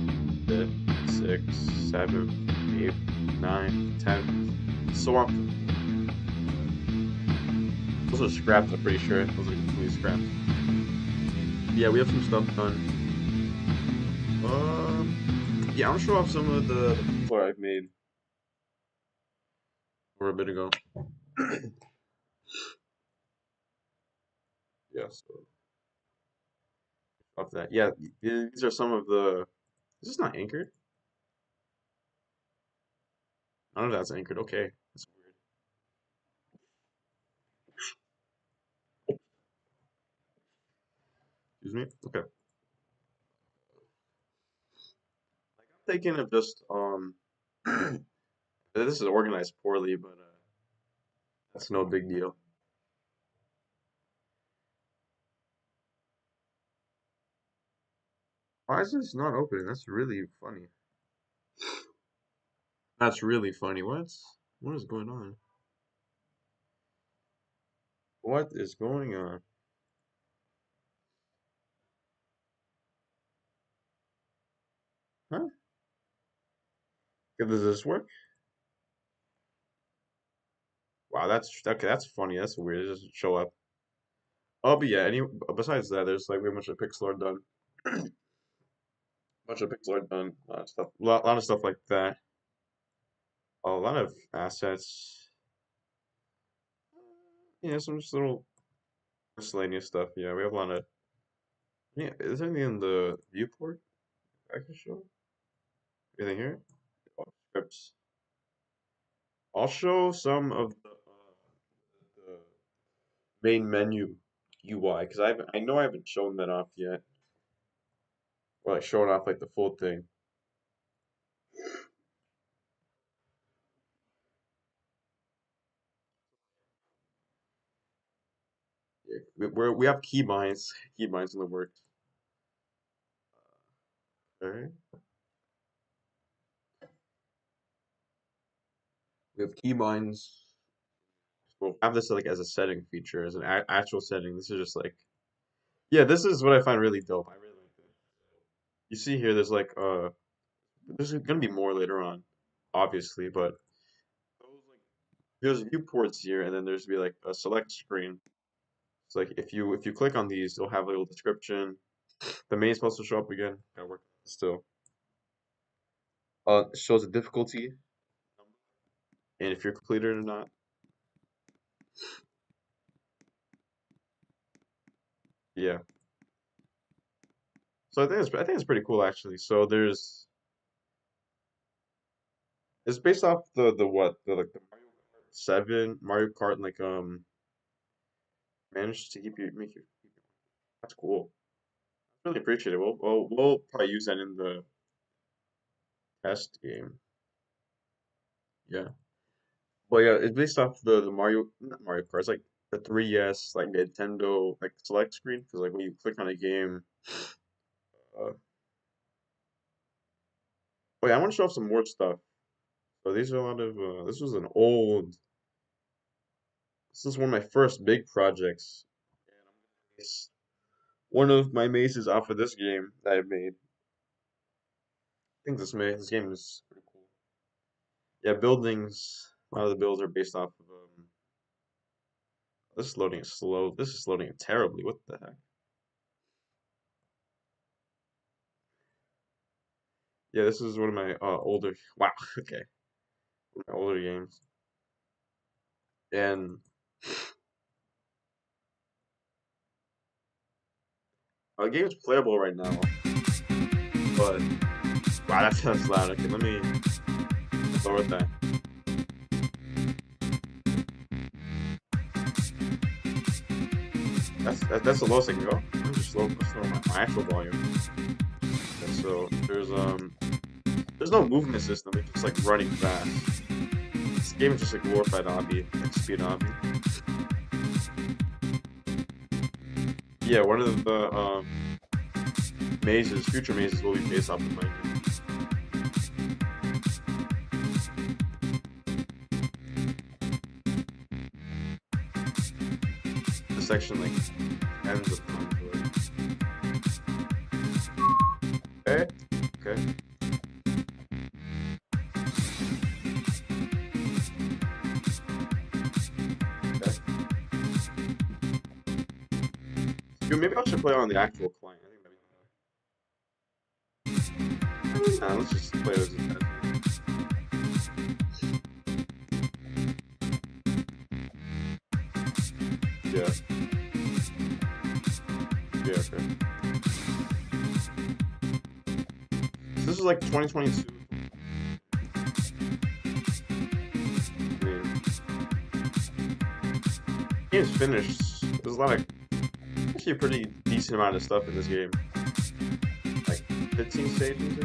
fifth, sixth, seventh, eighth, ninth, 10th, so on. Those are scrapped, I'm pretty sure. Those are completely scrapped. Yeah, we have some stuff done. Yeah, I'll show off some of the floor I've made for a bit ago. Yeah, so off that. Yeah, these are some of the. This is not anchored. None of that's anchored. Okay, that's weird. Excuse me. Okay, I'm thinking of just this is organized poorly, but that's no big deal. Why is this not opening? That's really funny. That's really funny. What is going on? What is going on? Huh? Does this work? Wow, that's okay. That's funny. That's weird. It doesn't show up. Oh, but yeah. Besides that, there's like we have a bunch of pixel art done. Bunch of pixel art done. A lot of stuff. Lot of stuff like that. A lot of assets. Yeah, some just little miscellaneous stuff. Yeah, we have a lot of. Yeah, is there anything in the viewport I can show? Anything here? Oh, scripts. I'll show some of the main menu UI because I know I haven't shown that off yet, or like showing off like the full thing. Yeah, we have keybinds in the works. All right, we have keybinds. We'll have this like as a setting feature, as an actual setting. This is just like yeah, this is what I find really dope. I really like this. You see here, there's gonna be more later on, obviously, but those like there's viewports here, and then there's be like a select screen. It's like if you click on these, they'll have a little description. The main is supposed to show up again. Gotta work still. It shows the difficulty and if you're completed or not. Yeah. So I think it's pretty cool actually. So it's based off the what the like the Mario Kart 7 Mario Kart like managed to make you. That's cool. Really appreciate it. We'll probably use that in the test game. Yeah. But yeah, it's based off the Mario not Mario Kart. It's like the 3DS like Nintendo like select screen because like when you click on a game. Uh, oh yeah, I want to show off some more stuff. So these are a lot of. This was an old. This is one of my first big projects. And I'm gonna base one of my mazes off of this game that I've made. I think this game is pretty cool. Yeah, buildings. A lot of the builds are based off of. This is loading slow. This is loading terribly. What the heck? Yeah, this is one of my older. Wow. Okay, one of my older games, and the game is playable right now. But Wow, that's loud. Okay, let me lower that. That's the lowest I can go. I'm just slow my actual volume. Okay, so there's no movement system. It's just like running fast. This game is just a glorified hobby, like speed hobby. Yeah, one of the mazes, future mazes, will be based off of my game. This section like ends with fun. Okay, okay. Okay. Dude, maybe I should play on the actual client. I think that'd be better. Nah, let's just play as a test. Yeah. Yeah, okay. So this is like 2022. I mean, game's finished. There's a lot of, actually a pretty decent amount of stuff in this game. Like 15 stages.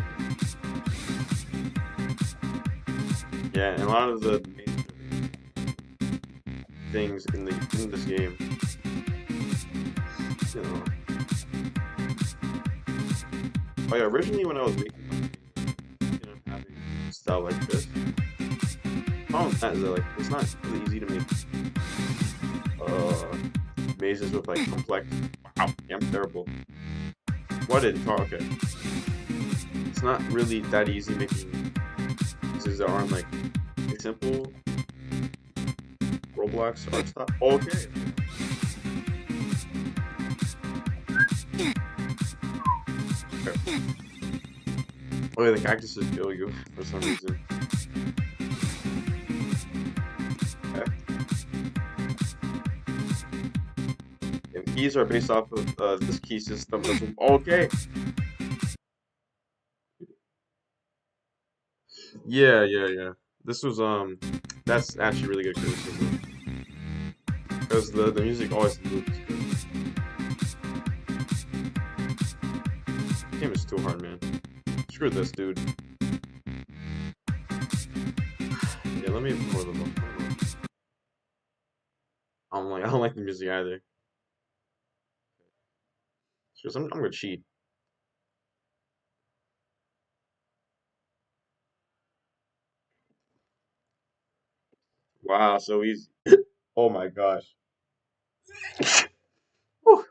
Yeah, and a lot of the main things in this game, you know. Oh yeah, originally when I was making my game, you know, having style like this, problem with that is that like it's not really easy to make mazes with like complex. Wow, yeah, I'm terrible. What did talk? Okay, it's not really that easy making mazes that aren't like a simple Roblox art style. Okay. Oh yeah, the cactuses kill you for some reason. Okay. And keys are based off of this key system. Okay. Yeah, yeah, yeah. This was that's actually really good criticism. Because the music always loops good. This game is too hard, man. Screw this, dude. Yeah, let me ignore the book. I don't like the music either. Because I'm gonna cheat. Wow, so easy. Oh my gosh. Whew.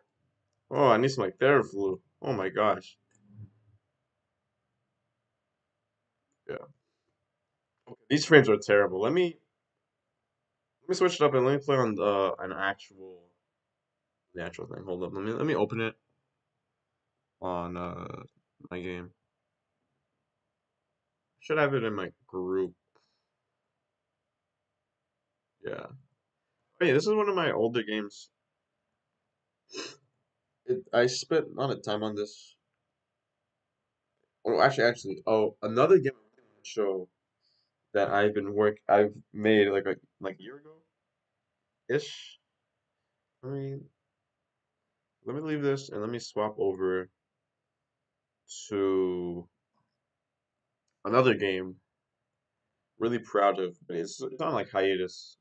Oh, I need some like Theraflu. Oh my gosh. Yeah. Okay, these frames are terrible. Let me switch it up and let me play on an actual the actual thing. Hold up. Let me open it on my game. Should have it in my group. Yeah. Hey, this is one of my older games. I spent a lot of time on this. Oh, actually, oh, another game I really want to show that I've made like a year ago ish. I mean, let me leave this and let me swap over to another game. Really proud of, but it's on like hiatus.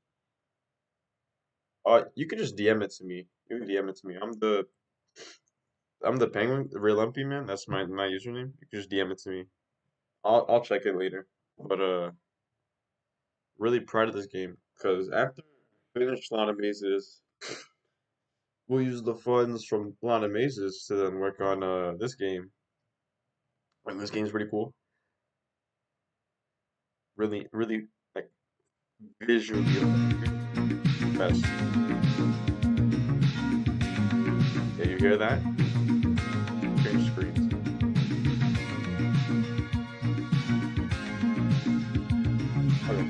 You can just DM it to me. You can DM it to me. I'm the penguin, the relumpy man. That's my username. You can just DM it to me. I'll check it later. But really proud of this game because after I finish a lot of mazes, we'll use the funds from a lot of mazes to then work on this game. And this game's pretty cool. Really, really like visually best. Yeah, you hear that? Change screens. Okay.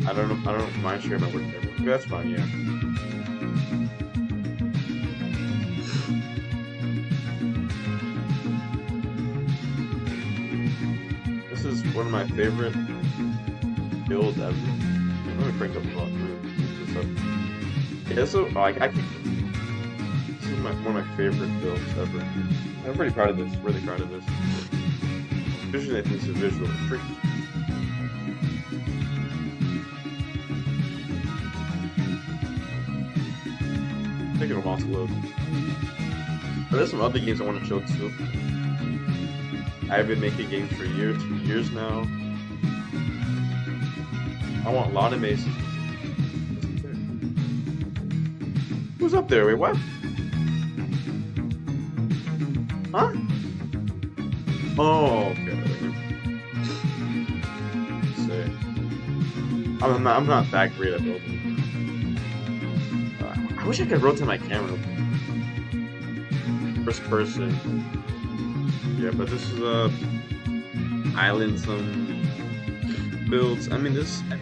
I don't mind sharing my work there. That's fine, yeah. one of my favorite builds ever. Let me crank up the volume. This up. Yeah, so I keep. This is one of my favorite builds ever. I'm pretty proud of this. Really proud of this. Visually, I think it's a visual trick. Taking a while to load. But there's some other games I want to show too. I've been making games for years now. I want a lot of mazes. Who's up there? Wait, what? Huh? Oh, okay. Let's see. I'm not that great at building. I wish I could rotate my camera. First person. Yeah, but this is island some builds. I mean this. I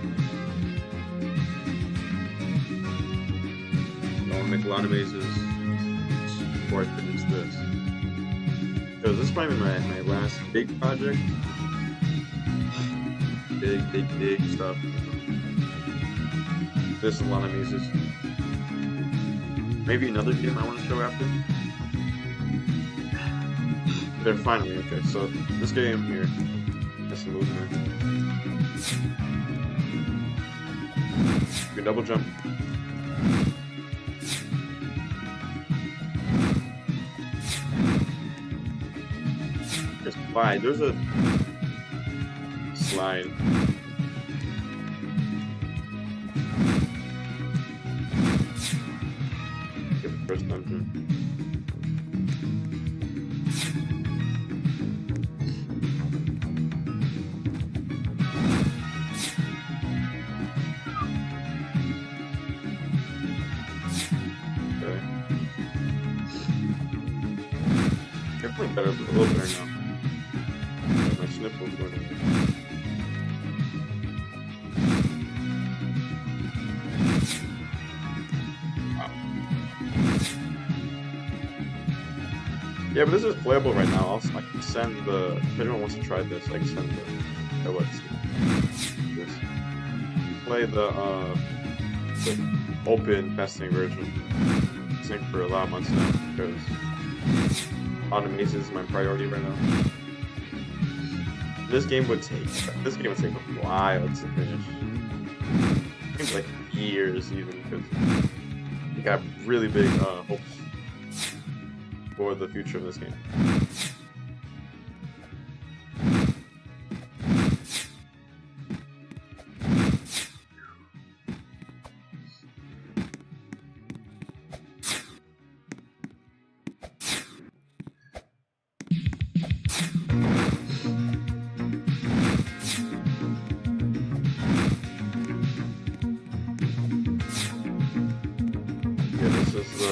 want to make a lot of mazes before I finish this. Because this is probably my last big project. Big stuff. This is a lot of mazes. Maybe another game I want to show after. Then finally, okay, so this game here has some movement. You can double jump. Just slide. There's a slide. Get the first dungeon. Definitely better, but a little better now. My snipples going on. Wow. Yeah, but this is playable right now. Also, I can send the. If anyone wants to try this, I can send the. What's this? Play the open testing version. I think for a lot of months now because. Automation is my priority right now. This game would take a while to finish. I think like years even because I got really big hopes for the future of this game.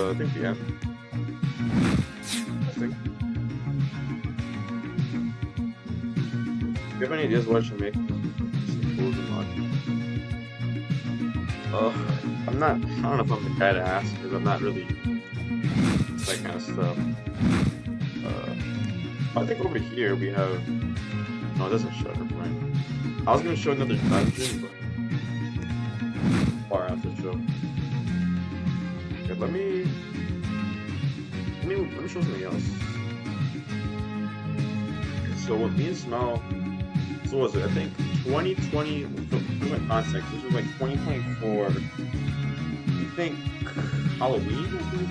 I think the end. I think. Do you have any ideas what I should make? I'm not. I don't know if I'm the guy to ask because I'm not really that kind of stuff. I think over here we have. No, it doesn't show. Never mind. I was gonna show another dungeon, but far out to show. Okay, let me show something else. So what me and Smell, so what was it? I think 2020. For my context, this was like 2024. I think Halloween. I think?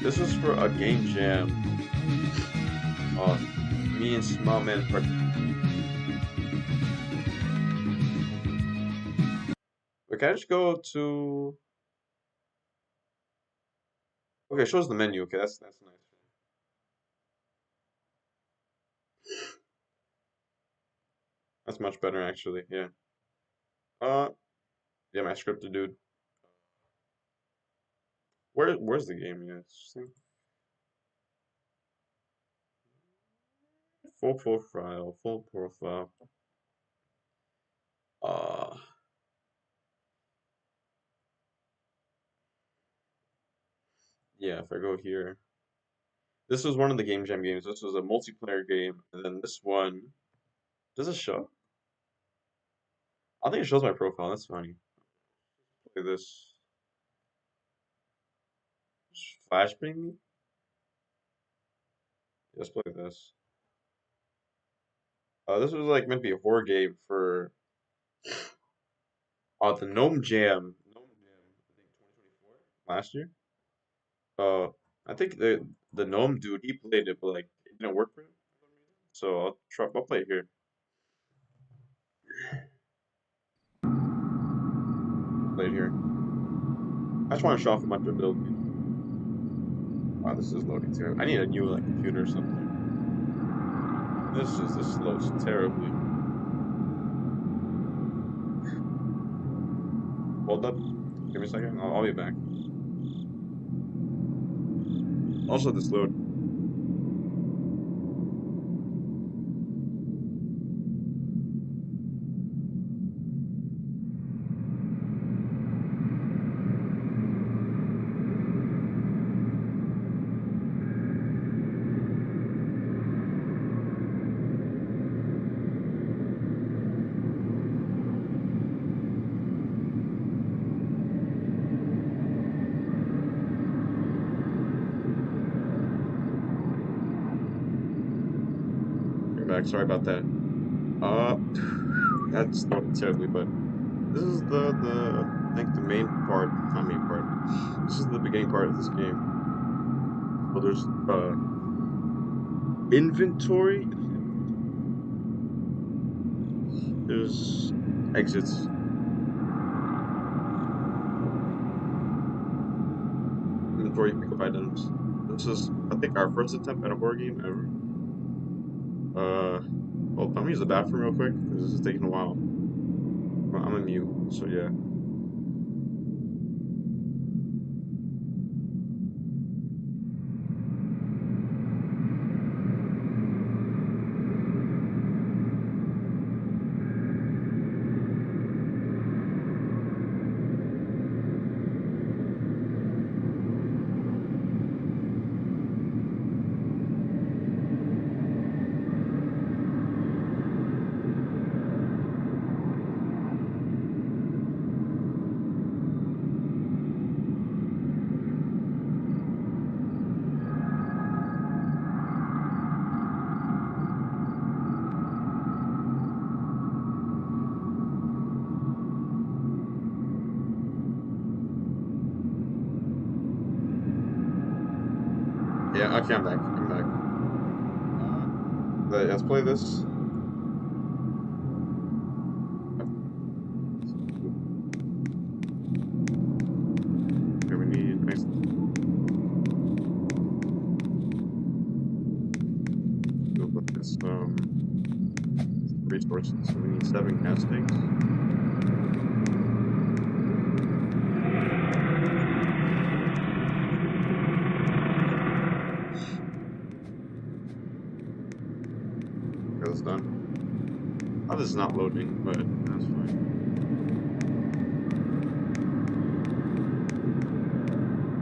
This was for a game jam. Me and Smell Man. But can I just go to? Okay, it shows the menu. Okay, that's nice. That's much better actually. Yeah. Yeah, my scripted dude. Where's the game? Yeah, it's just full profile, full profile. Yeah, if I go here, this was one of the Game Jam games. This was a multiplayer game, and then this one Does it show? I think it shows my profile. That's funny. Look at this. Flashbang me? Let's play this. This was like meant to be a horror game for the Gnome Jam. Gnome Jam, I think 2024 last year. Uh, I think the gnome dude he played it, but like it didn't work for him. So I'll try. I'll play it here. Play it here. I just want to show off my ability. Wow, this is loading terrible. I need a new like computer or something. This loads terribly. Hold up. Give me a second. I'll be back. Also, this load. Back. Sorry about that. That's loaded terribly, but this is the I think the main part, not main part. This is the beginning part of this game. Well, there's inventory. There's exits. Inventory pick up items. This is I think our first attempt at a horror game ever. Well, I'm gonna use the bathroom real quick because this is taking a while. I'm a mute, so yeah. Yeah, okay, I'm back. I'm back. Let's play this. Okay, we need nice. We'll put this resources. So we need 7 castings. That's done. Oh, this is not loading, but that's fine.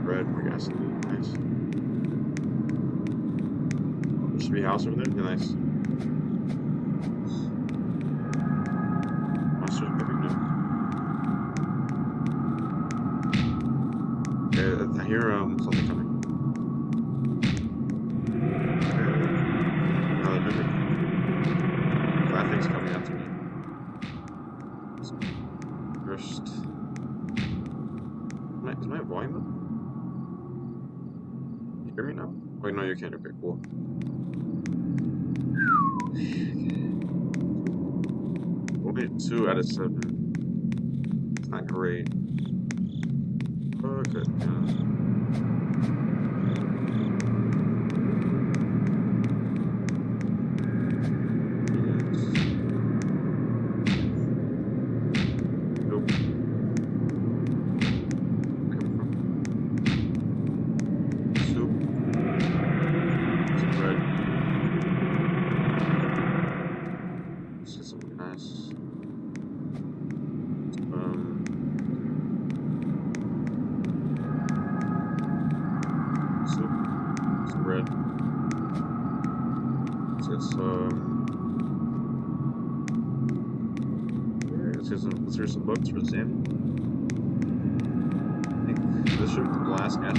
Bread, more gasoline, nice. There should be a house over there, yeah, nice. Monsters, maybe no. Okay, I hear something coming. Things coming after me. First, is my volume up? You hear me now? Oh no, you can't. Okay, cool. Only 2 out of 7. It's not great. Oh, good. Yeah. Here's some books for Sam. I think this should be the last catch.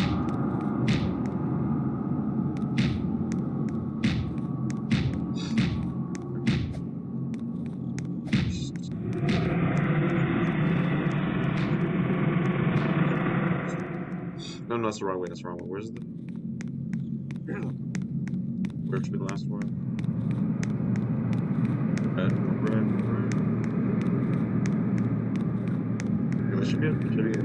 No, that's the wrong way. That's the wrong way. Where's the? Where should be the last one? Red. Okay, that should be it. That should be it.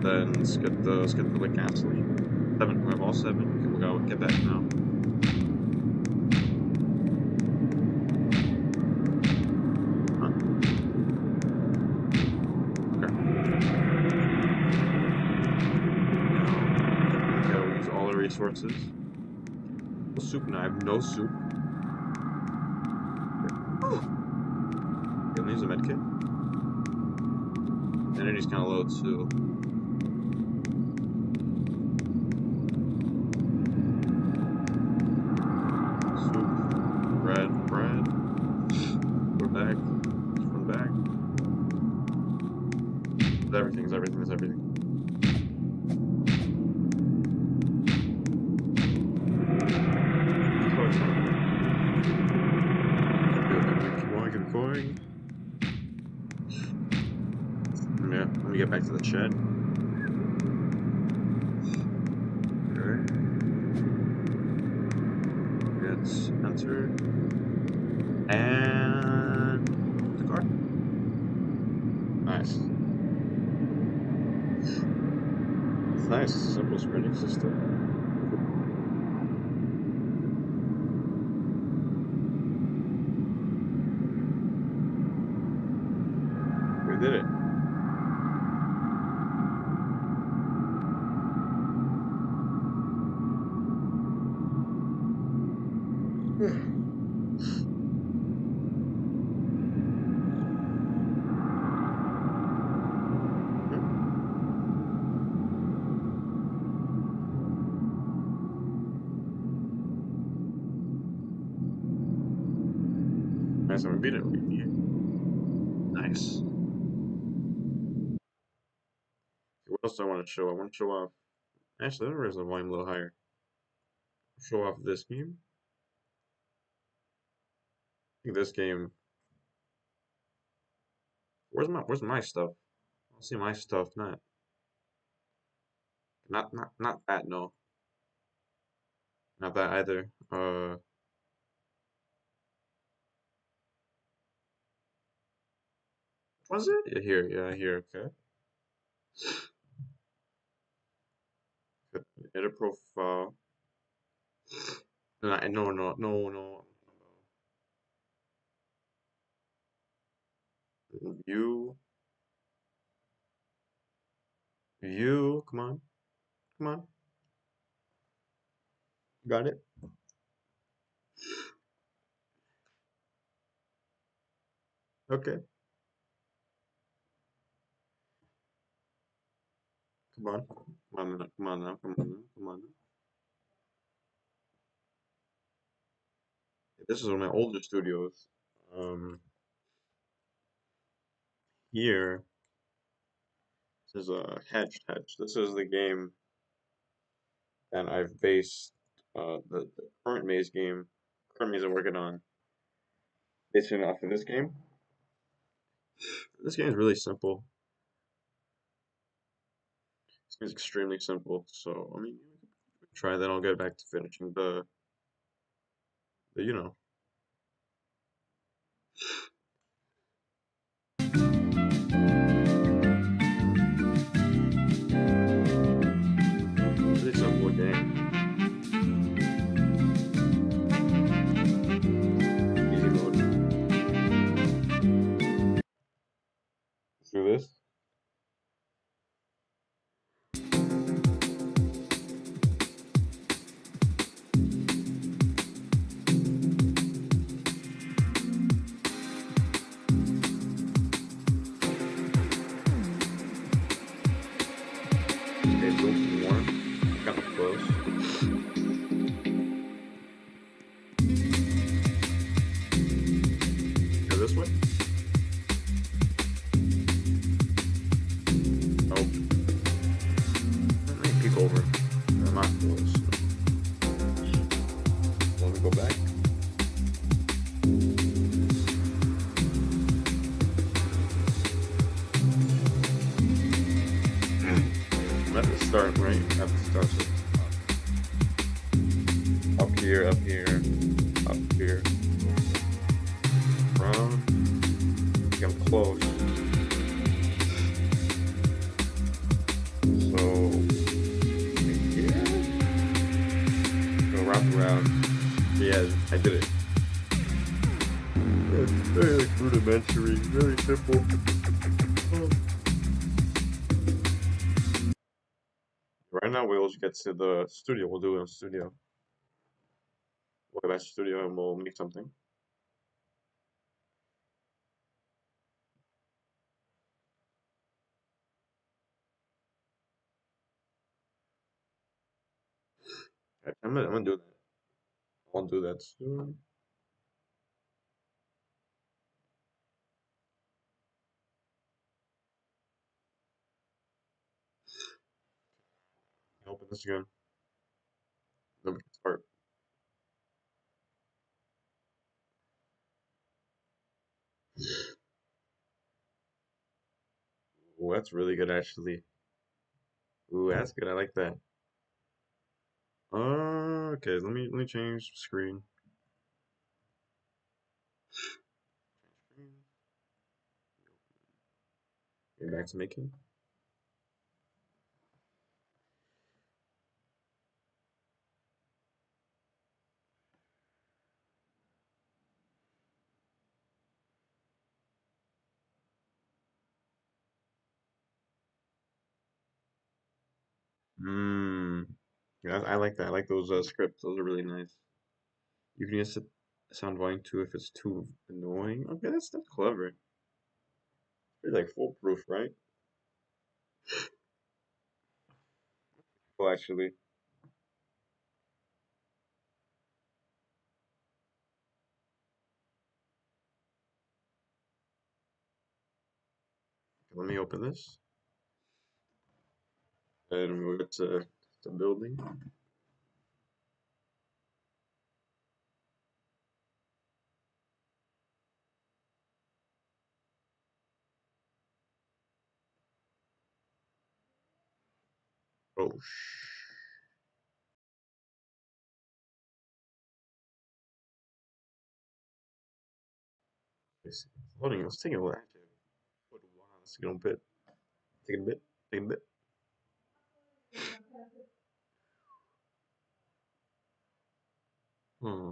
Then let's get the like gasoline. 7. We have all 7. Okay, we'll go get back now. Huh? Okay. Now, gotta use all the resources. No soup now. I have no soup. Okay, use a medkit. Energy's kind of low too. Bread. We're back. Run back. Everything's everything. Keep going. Yeah, let me get back to the shed. Okay. Let's enter. And the car. Nice. It's nice. Simple sprinting system. We did it. Nice, and we beat it. Nice. What else do I want to show? I want to show off. Actually, let me raise the volume a little higher. Show off this game. I think this game. Where's my stuff? I don't see my stuff. Not that. No. Not that either. Was it? Yeah, here. Yeah, here. Okay. Edit profile. No. View. Come on. Got it. Okay. Come on now. This is one of my older studios. Here. This is a Hedge. This is the game that I've based the current maze I'm working on, basing it off of this game. This game is really simple. This game is extremely simple. So I mean, try that. I'll get back to finishing the you know. Really simple game. Easy mode. Let's do this. Okay, go more. Kind of close. Go this way. Go back. At the start, right? At the start. So up here, up here, up here. From. I'm close. So here. Go wrap around. Yeah, I did it. Yeah, very like rudimentary, very simple. Right now we'll just get to the studio. We'll do it in studio. We'll go back to studio and we'll make something. Okay, I'm gonna do that. I'll do that soon. Open this again. Then we can start. Ooh, that's really good actually. Ooh, that's good. I like that. Okay, let me change screen. Get back to making. Mmm. Yeah, I like that. I like those scripts. Those are really nice. You can use sound volume too if it's too annoying. Okay, that's clever. It's like foolproof, right? Well, actually, let me open this and we'll get to the building. Oh, it's loading. Let's take a while. Let's get a bit. Take a bit. Take a bit. Hmm.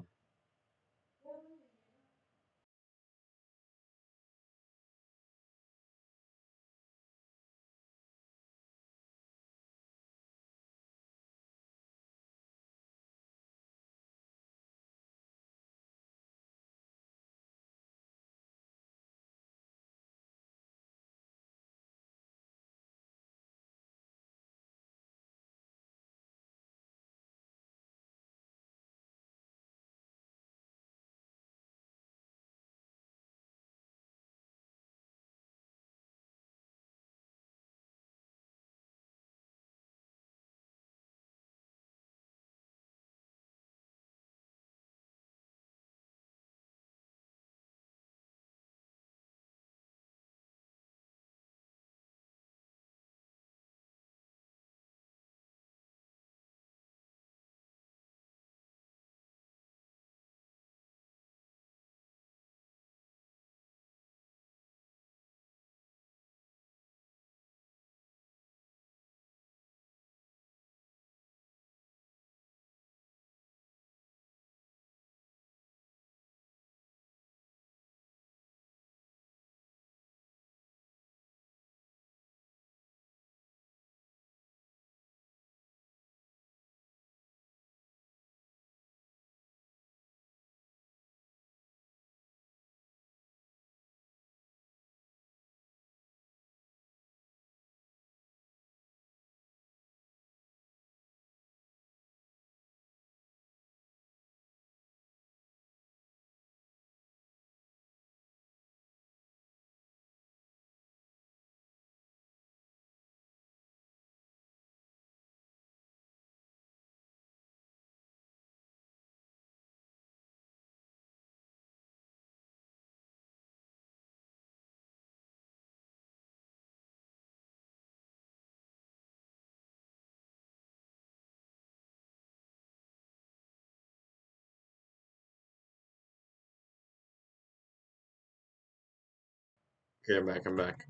Okay, I'm back. I'm back.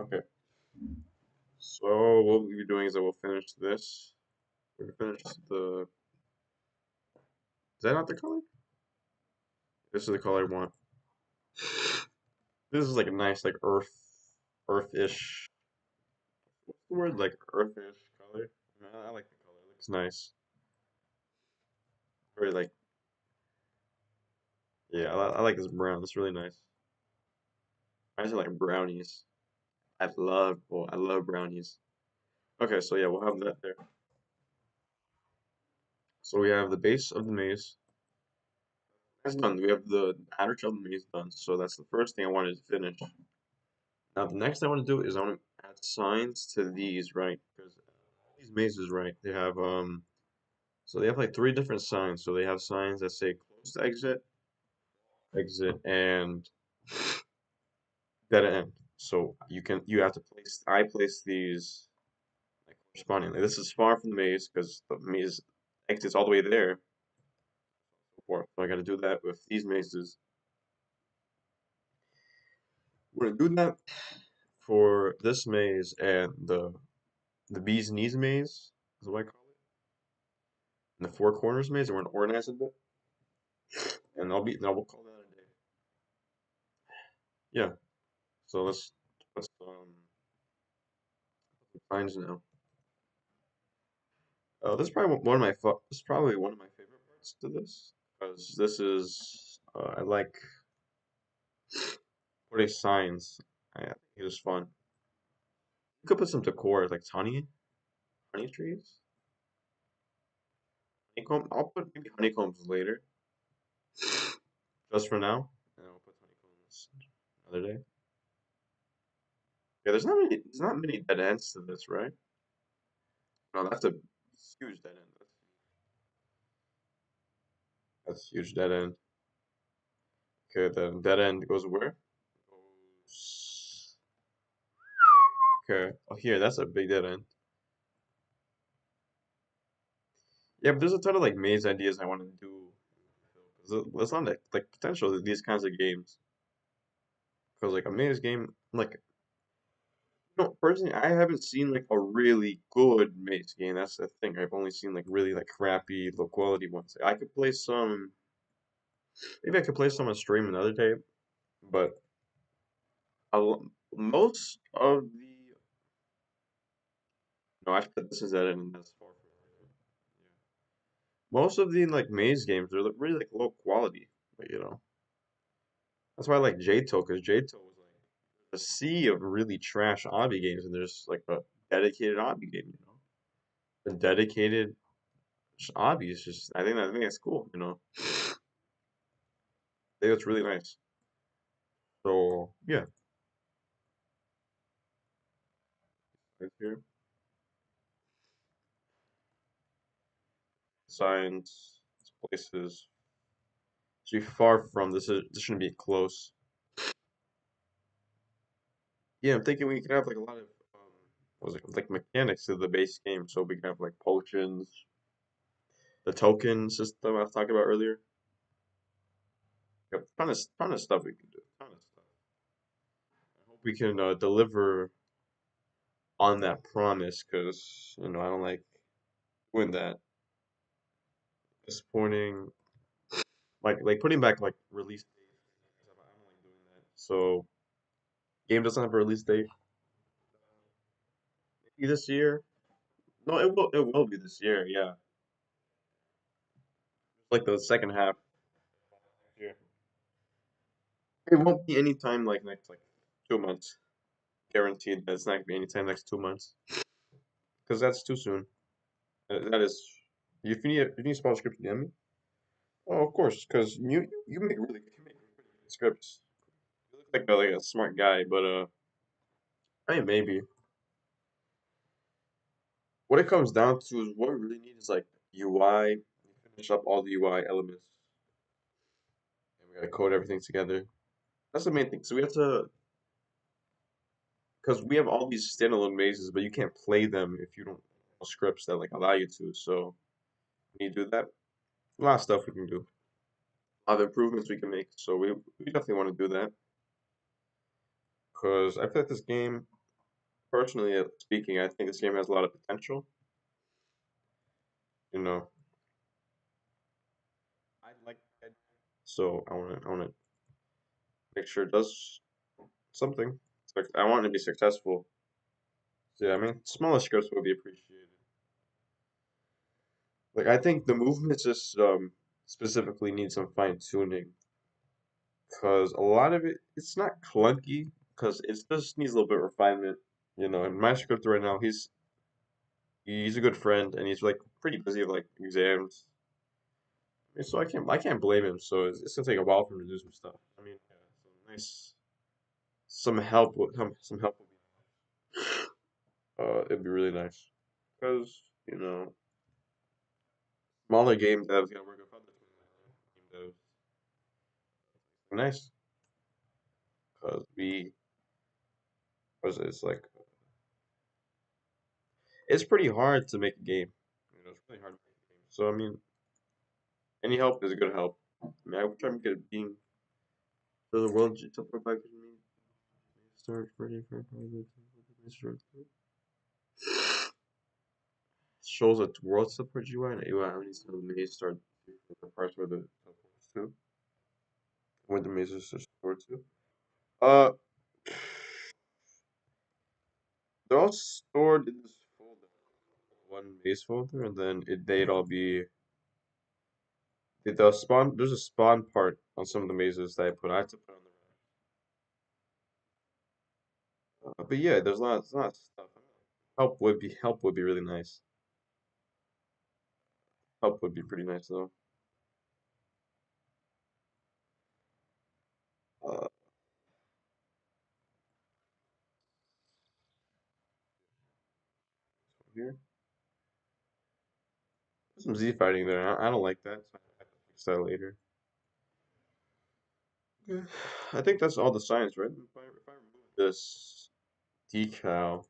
Okay. So what we'll be doing is I will finish this. We're gonna finish the. Is that not the color? This is the color I want. This is like a nice like earth-ish. What's the word? Like earth-ish color. I like the color. It looks nice. Very like yeah. I like this brown. It's really nice. I just like brownies. I love brownies. Okay, so yeah, we'll have that there. So we have the base of the maze. That's done. We have the outer shell of the maze done. So that's the first thing I wanted to finish. Now the next thing I want to do is I want to add signs to these, right? Because these mazes, right? They have so they have like three different signs. So they have signs that say closed exit, exit, and dead end. So you have to place I place these like correspondingly. This is far from the maze because the maze exits all the way there. So I got to do that with these mazes. We're gonna do that for this maze and the bee's knees maze is what I call it. And the four corners maze, and we're gonna organize it a bit. And now we'll call that a day. Yeah. So let's put some signs now. This is probably this is probably one of my favorite parts to this because this is I like putting signs. I think it is fun. You could put some decor like honey trees, honeycomb. I'll put maybe honeycombs later, just for now, and I'll put honeycombs another day. Yeah, there's not many dead ends to this, right? No, that's a huge dead end. That's a huge dead end. Okay, the dead end goes where? Goes. Okay. Oh, here, that's a big dead end. Yeah, but there's a ton of like maze ideas I want to do. There's not like potential to these kinds of games. Because like a maze game, like personally, I haven't seen like a really good maze game. That's the thing. I've only seen like really like crappy, low quality ones. I could play some. Maybe I could play some on stream another day. But most of the no, I put this is at it, and that's far from it. Most of the like maze games are really like low quality. But that's why I like J-To, because J-To was like a sea of really trash obby games, and there's like a dedicated obby game. A dedicated obby is just I think that's cool. I think that's really nice. So yeah, right here. Signs, places. Should be far from this shouldn't be close. Yeah, I'm thinking we could have like a lot of what was it like mechanics to the base game, so we can have like potions, the token system I was talking about earlier. Yep, ton of stuff we can do. Ton of stuff. I hope we can deliver on that promise, because I don't like doing that. Disappointing, like putting back like release dates. I don't like doing that. So game doesn't have a release date. Maybe this year. No, it will be this year. Yeah, like the second half. Yeah. It won't be anytime like next like 2 months. Guaranteed that it's not gonna be anytime next 2 months. Because that's too soon. That is. If you need small scripts, DM me. Oh, of course, because you make really you make really good scripts. You look like a smart guy, but I mean maybe. What it comes down to is what we really need is like UI. Finish up all the UI elements, and we gotta code everything together. That's the main thing. So we have to, because we have all these standalone mazes, but you can't play them if you don't have scripts that like allow you to. So we need to do that. A lot of stuff we can do. A lot of improvements we can make. So we definitely want to do that. because I feel like this game, personally speaking, I think this game has a lot of potential. You know, I like it, so I want to make sure it does something. I want it to be successful. So, yeah, I mean, smaller scripts would be appreciated. Like I think the movements just specifically need some fine tuning because a lot of it's not clunky because it just needs a little bit of refinement. You know, in my script right now, he's a good friend and he's like pretty busy with like exams. And so I can't blame him. So it's gonna take a while for him to do some stuff. I mean, yeah, so nice some help would some help would be it'd be really nice because smaller game devs gotta work with other game devs. Nice because we was it's like it's pretty hard to make a game. It's really hard to make a game. So I mean, any help is a good help. I mean, I would try to make it being for the world top five me start ready for shows a world support GUI and UI needs to may start the parts where the supports to where the mazes are stored to. Uh, they're all stored in this folder, one maze folder, and then they'd all be the spawn. There's a spawn part on some of the mazes that I have to put on the but yeah, there's a lot of stuff. Help would be really nice. Help would be pretty nice though. Uh, here, there's some Z fighting there. I don't like that, so I have to fix that later. Yeah. I think that's all the signs, right? If I remove this decal,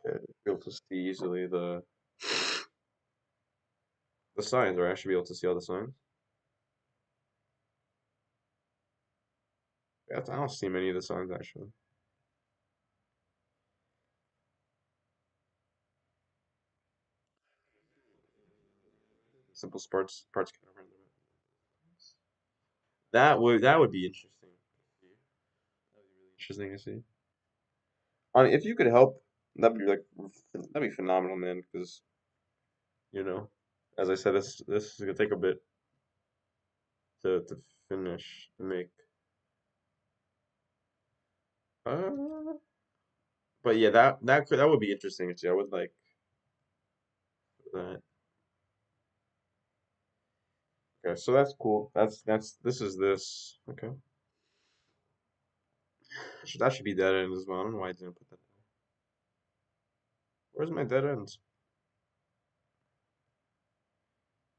be able to see easily the signs, or I should be able to see all the signs. I don't see many of the signs actually. Simple parts kind of random. That would be interesting. That would be really interesting to see. I mean, if you could help, that'd be phenomenal, man. Because you know, as I said, this is gonna take a bit to finish to make. Uh, but yeah, that would be interesting to see. I would like that. Okay, so that's cool. That's this is this. Okay, that should be dead end as well. I don't know why I didn't put that. Where's my dead ends?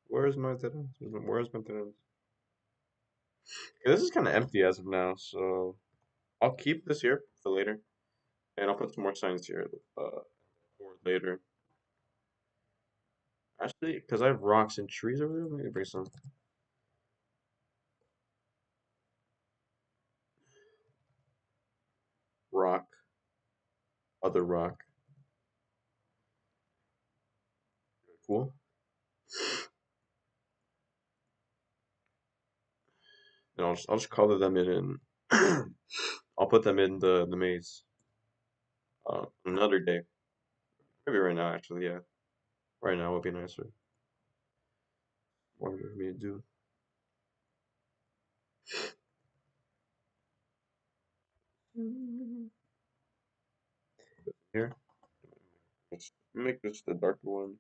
Where's my dead ends? Where's my dead ends? Okay, this is kind of empty as of now, so I'll keep this here for later, and I'll put some more signs here for later. Actually, because I have rocks and trees over there, let me bring some rock, other rock. Cool. And I'll just color them in and I'll put them in the maze another day. Maybe right now, actually, yeah. Right now would be nicer. What for me to do here? Let's make this the darker one.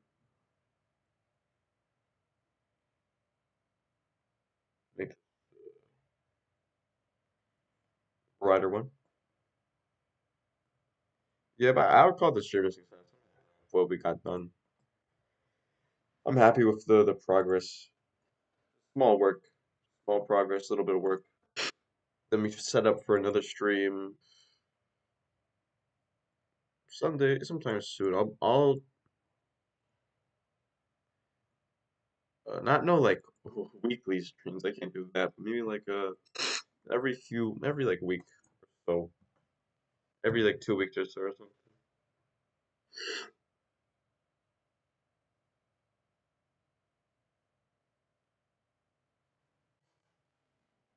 Make it the brighter one. Yeah, but I would call this stream a success. What we got done. I'm happy with the progress. Small work, small progress, a little bit of work. Then we set up for another stream sometime soon. I'll not no like weekly streams. I can't do that. But maybe like every like week. So every like 2 weeks or so or something.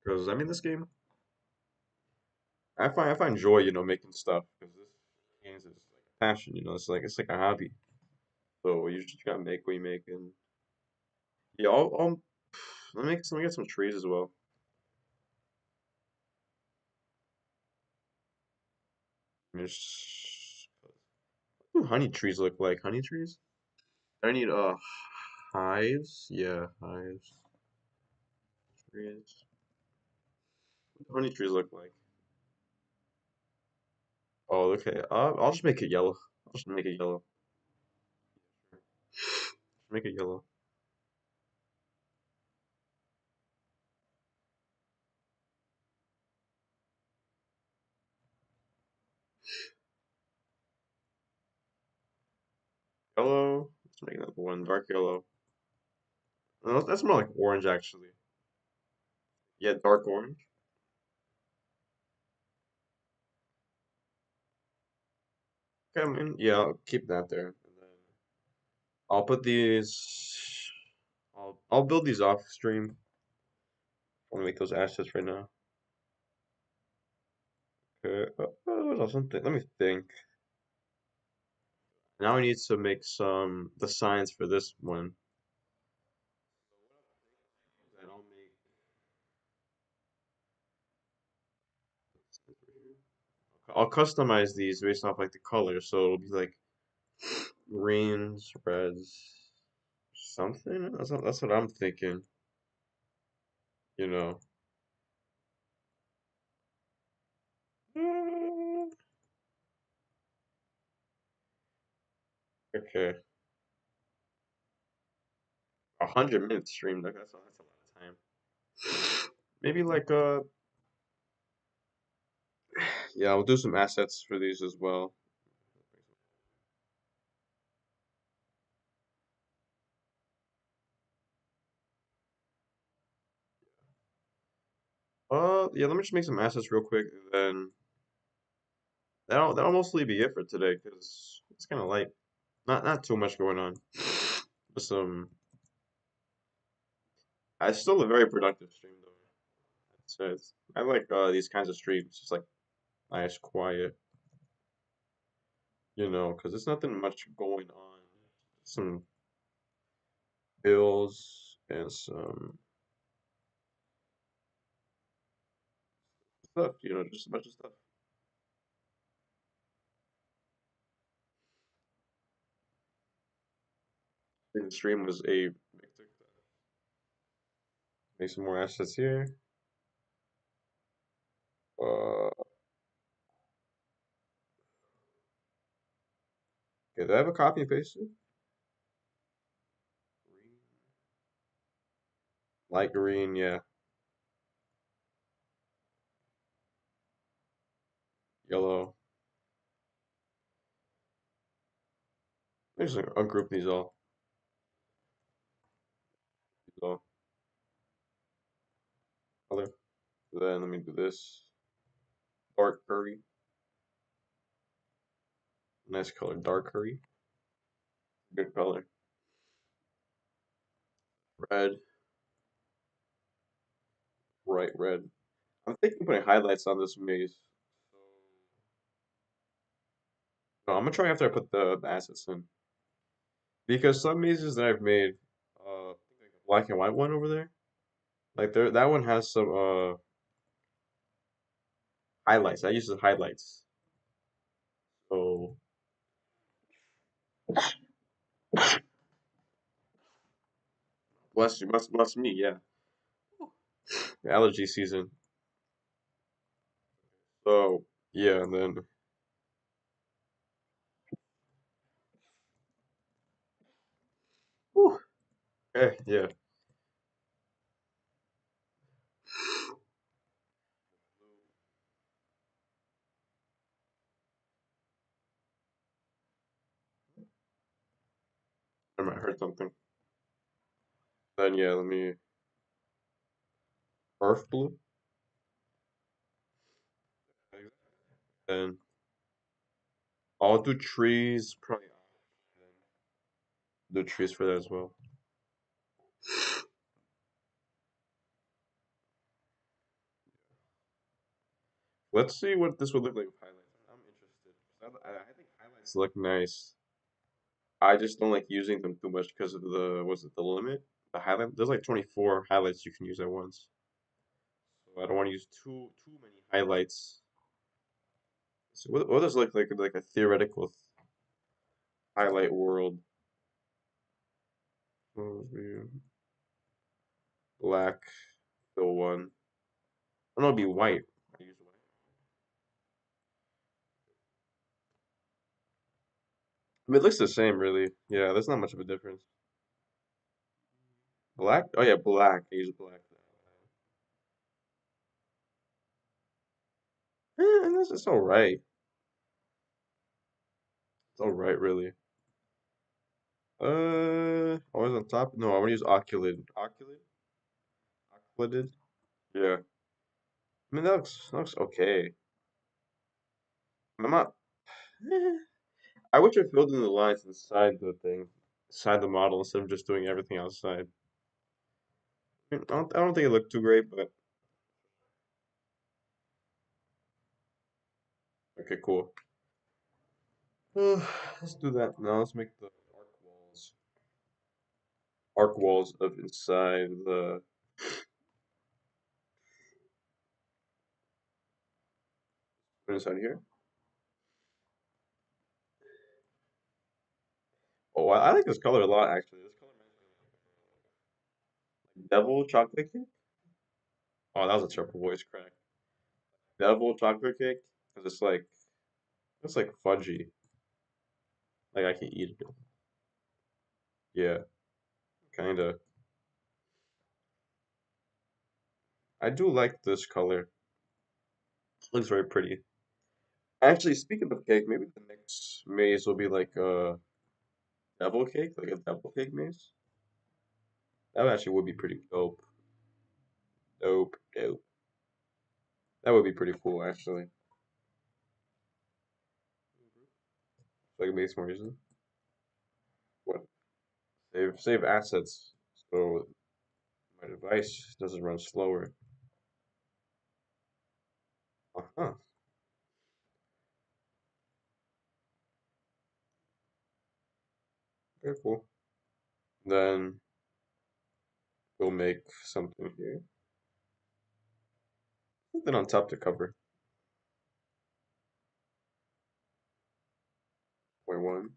Because I mean, this game, I find joy, making stuff. Because this game is like a passion. It's like a hobby. So you just gotta make what you make, and yeah, let me get some trees as well. Just what do honey trees look like? Honey trees? I need hives. Yeah, hives. Trees. What do honey trees look like? Oh, okay. I'll just make it yellow. I'll just make it yellow. Just make it yellow. Yellow. Let's make another one. Dark yellow. No, that's more like orange actually. Yeah, dark orange. Okay, I mean, yeah, I'll keep that there. And then I'll put these. I'll build these off stream. I want to make those assets right now. Okay. What else? Let me think. Now I need to make some the signs for this one. And I'll make. I'll customize these based off like the color, so it'll be like greens, reds, something. That's what I'm thinking. You know. Mm, Okay. 100 minutes streamed. That's a lot of time. Maybe like yeah, I'll do some assets for these as well. Yeah, let me just make some assets real quick, and then that'll mostly be it for today because it's kind of light. Not too much going on. Just it's still a very productive stream though. I like these kinds of streams, just like nice, quiet, because there's nothing much going on. Some bills and some stuff, just a bunch of stuff. I think the stream was a make some more assets here. Okay, do I have a copy and paste it? Green, light green, yeah. Yellow. Let me just ungroup these all. These all. Color. Then let me do this. Dark curry. Nice color. Dark curry. Good color. Red. Bright red. I'm thinking of putting highlights on this maze. No, I'm gonna try after I put the assets in. Because some mazes that I've made, like the black and white one over there, like that one has some highlights. I use the highlights. So bless you, bless me, yeah. Allergy season. So yeah, and then whew, yeah. I might hurt something. Then yeah, let me earth blue. Then I'll do trees. Probably do trees for that as well. Let's see what this would look like with highlights. I'm interested. I think highlights look nice. I just don't like using them too much because of the was it the limit? The highlight there's like 24 highlights you can use at once. So I don't want to use too many highlights. So what does it look like a theoretical highlight world? Black, fill one. Oh, no, it'd be white. I use white. I mean, it looks the same, really. Yeah, there's not much of a difference. Black? Oh yeah, black. I use black. It's all right. It's all right, really. Always on top? No, I want to use oculid. Oculid? Oculid? Yeah. I mean, that looks okay. I'm not. eh. I wish I filled in the lines inside the thing, inside the model instead of just doing everything outside. I don't think it looked too great, but okay, cool. Let's do that now. Let's make the arc walls of inside the inside here. Oh, I like this color a lot, actually. This color reminds me of devil chocolate cake. Oh, that was a terrible voice crack. Devil chocolate cake, because it's like fudgy. Like I can eat it. Yeah, kind of. I do like this color. Looks very pretty. Actually, speaking of cake, maybe the next maze will be like a devil cake, like a devil cake maze. That actually would be pretty dope. Dope, dope. That would be pretty cool, actually. Like it makes more reason. What? Save assets. So my device doesn't run slower. Uh-huh. Very cool. Then we'll make something here. Something on top to cover. Point one.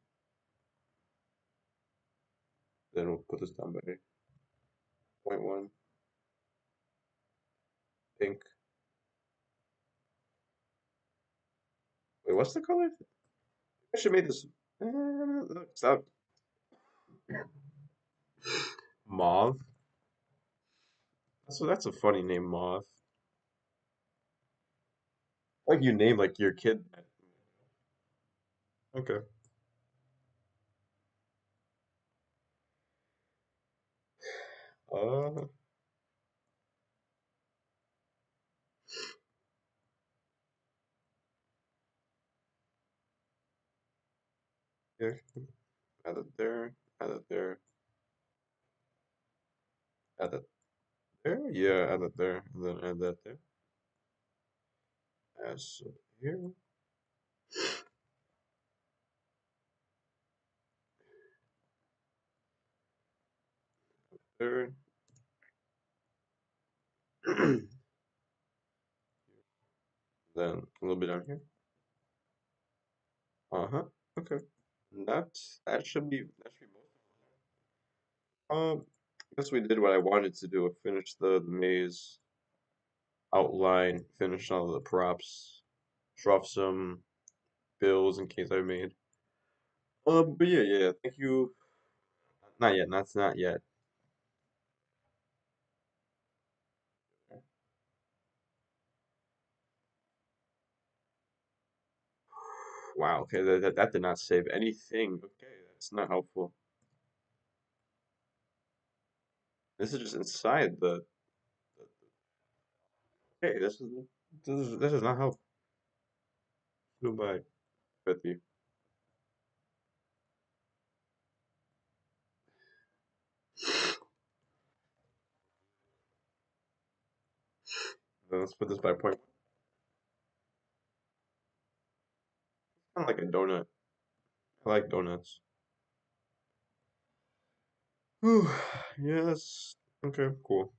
Then we'll put this down by point one. Pink. Wait, what's the color? I should make this. Stop. Mauve. That's a funny name, Mauve. Like you name like your kid. Okay. Uh, yeah. Add it there. Add it there. Add it there. Yeah, add it there. And then add that there. As here. There. Then a little bit down here. Uh-huh. Okay. That should be most. I guess we did what I wanted to do. Finish the maze outline, finish all the props, drop some bills in case I made. But yeah. Thank you. Not yet. Not yet. Wow. Okay. That did not save anything. Okay, that's not helpful. This is just inside okay, this is not help. Goodbye, 50. Then let's put this by point. Kind of like a donut. I like donuts. Whew. Yes. Okay, cool.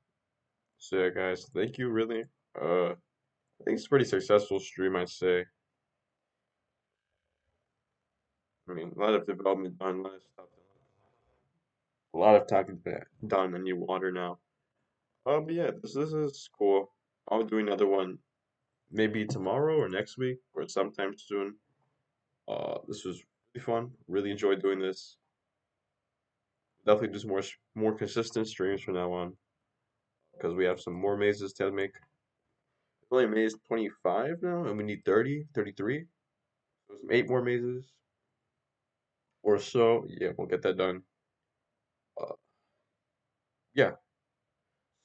So yeah, guys, thank you really. I think it's a pretty successful stream, I'd say. I mean, a lot of development done, a lot of stuff done. A lot of talking done. I need water now. But yeah, this is cool. I'll do another one maybe tomorrow or next week or sometime soon. This was really fun. Really enjoyed doing this. Definitely just more consistent streams from now on because we have some more mazes to make. We're only maze 25 now, and we need 30, 33. So some 8 more mazes or so. Yeah, we'll get that done. Uh, yeah.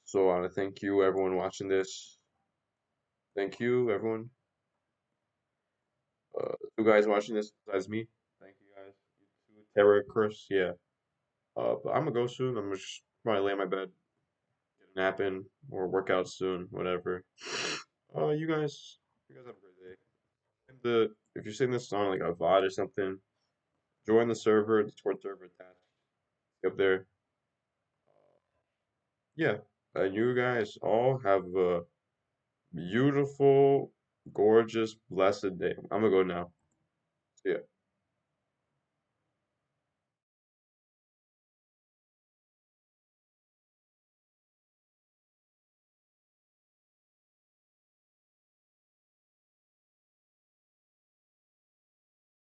So I want to thank you, everyone watching this. Thank you, everyone. You guys watching this besides me. Thank you guys. You too, Terror Curse. Yeah. But I'm gonna go soon. I'm just probably lay in my bed, get a nap in, or work out soon, whatever. You guys have a great day. And if you're seeing this on like a VOD or something, join the server, Discord server attached up there. Yeah. You guys all have a beautiful, gorgeous, blessed day. I'm gonna go now. See ya.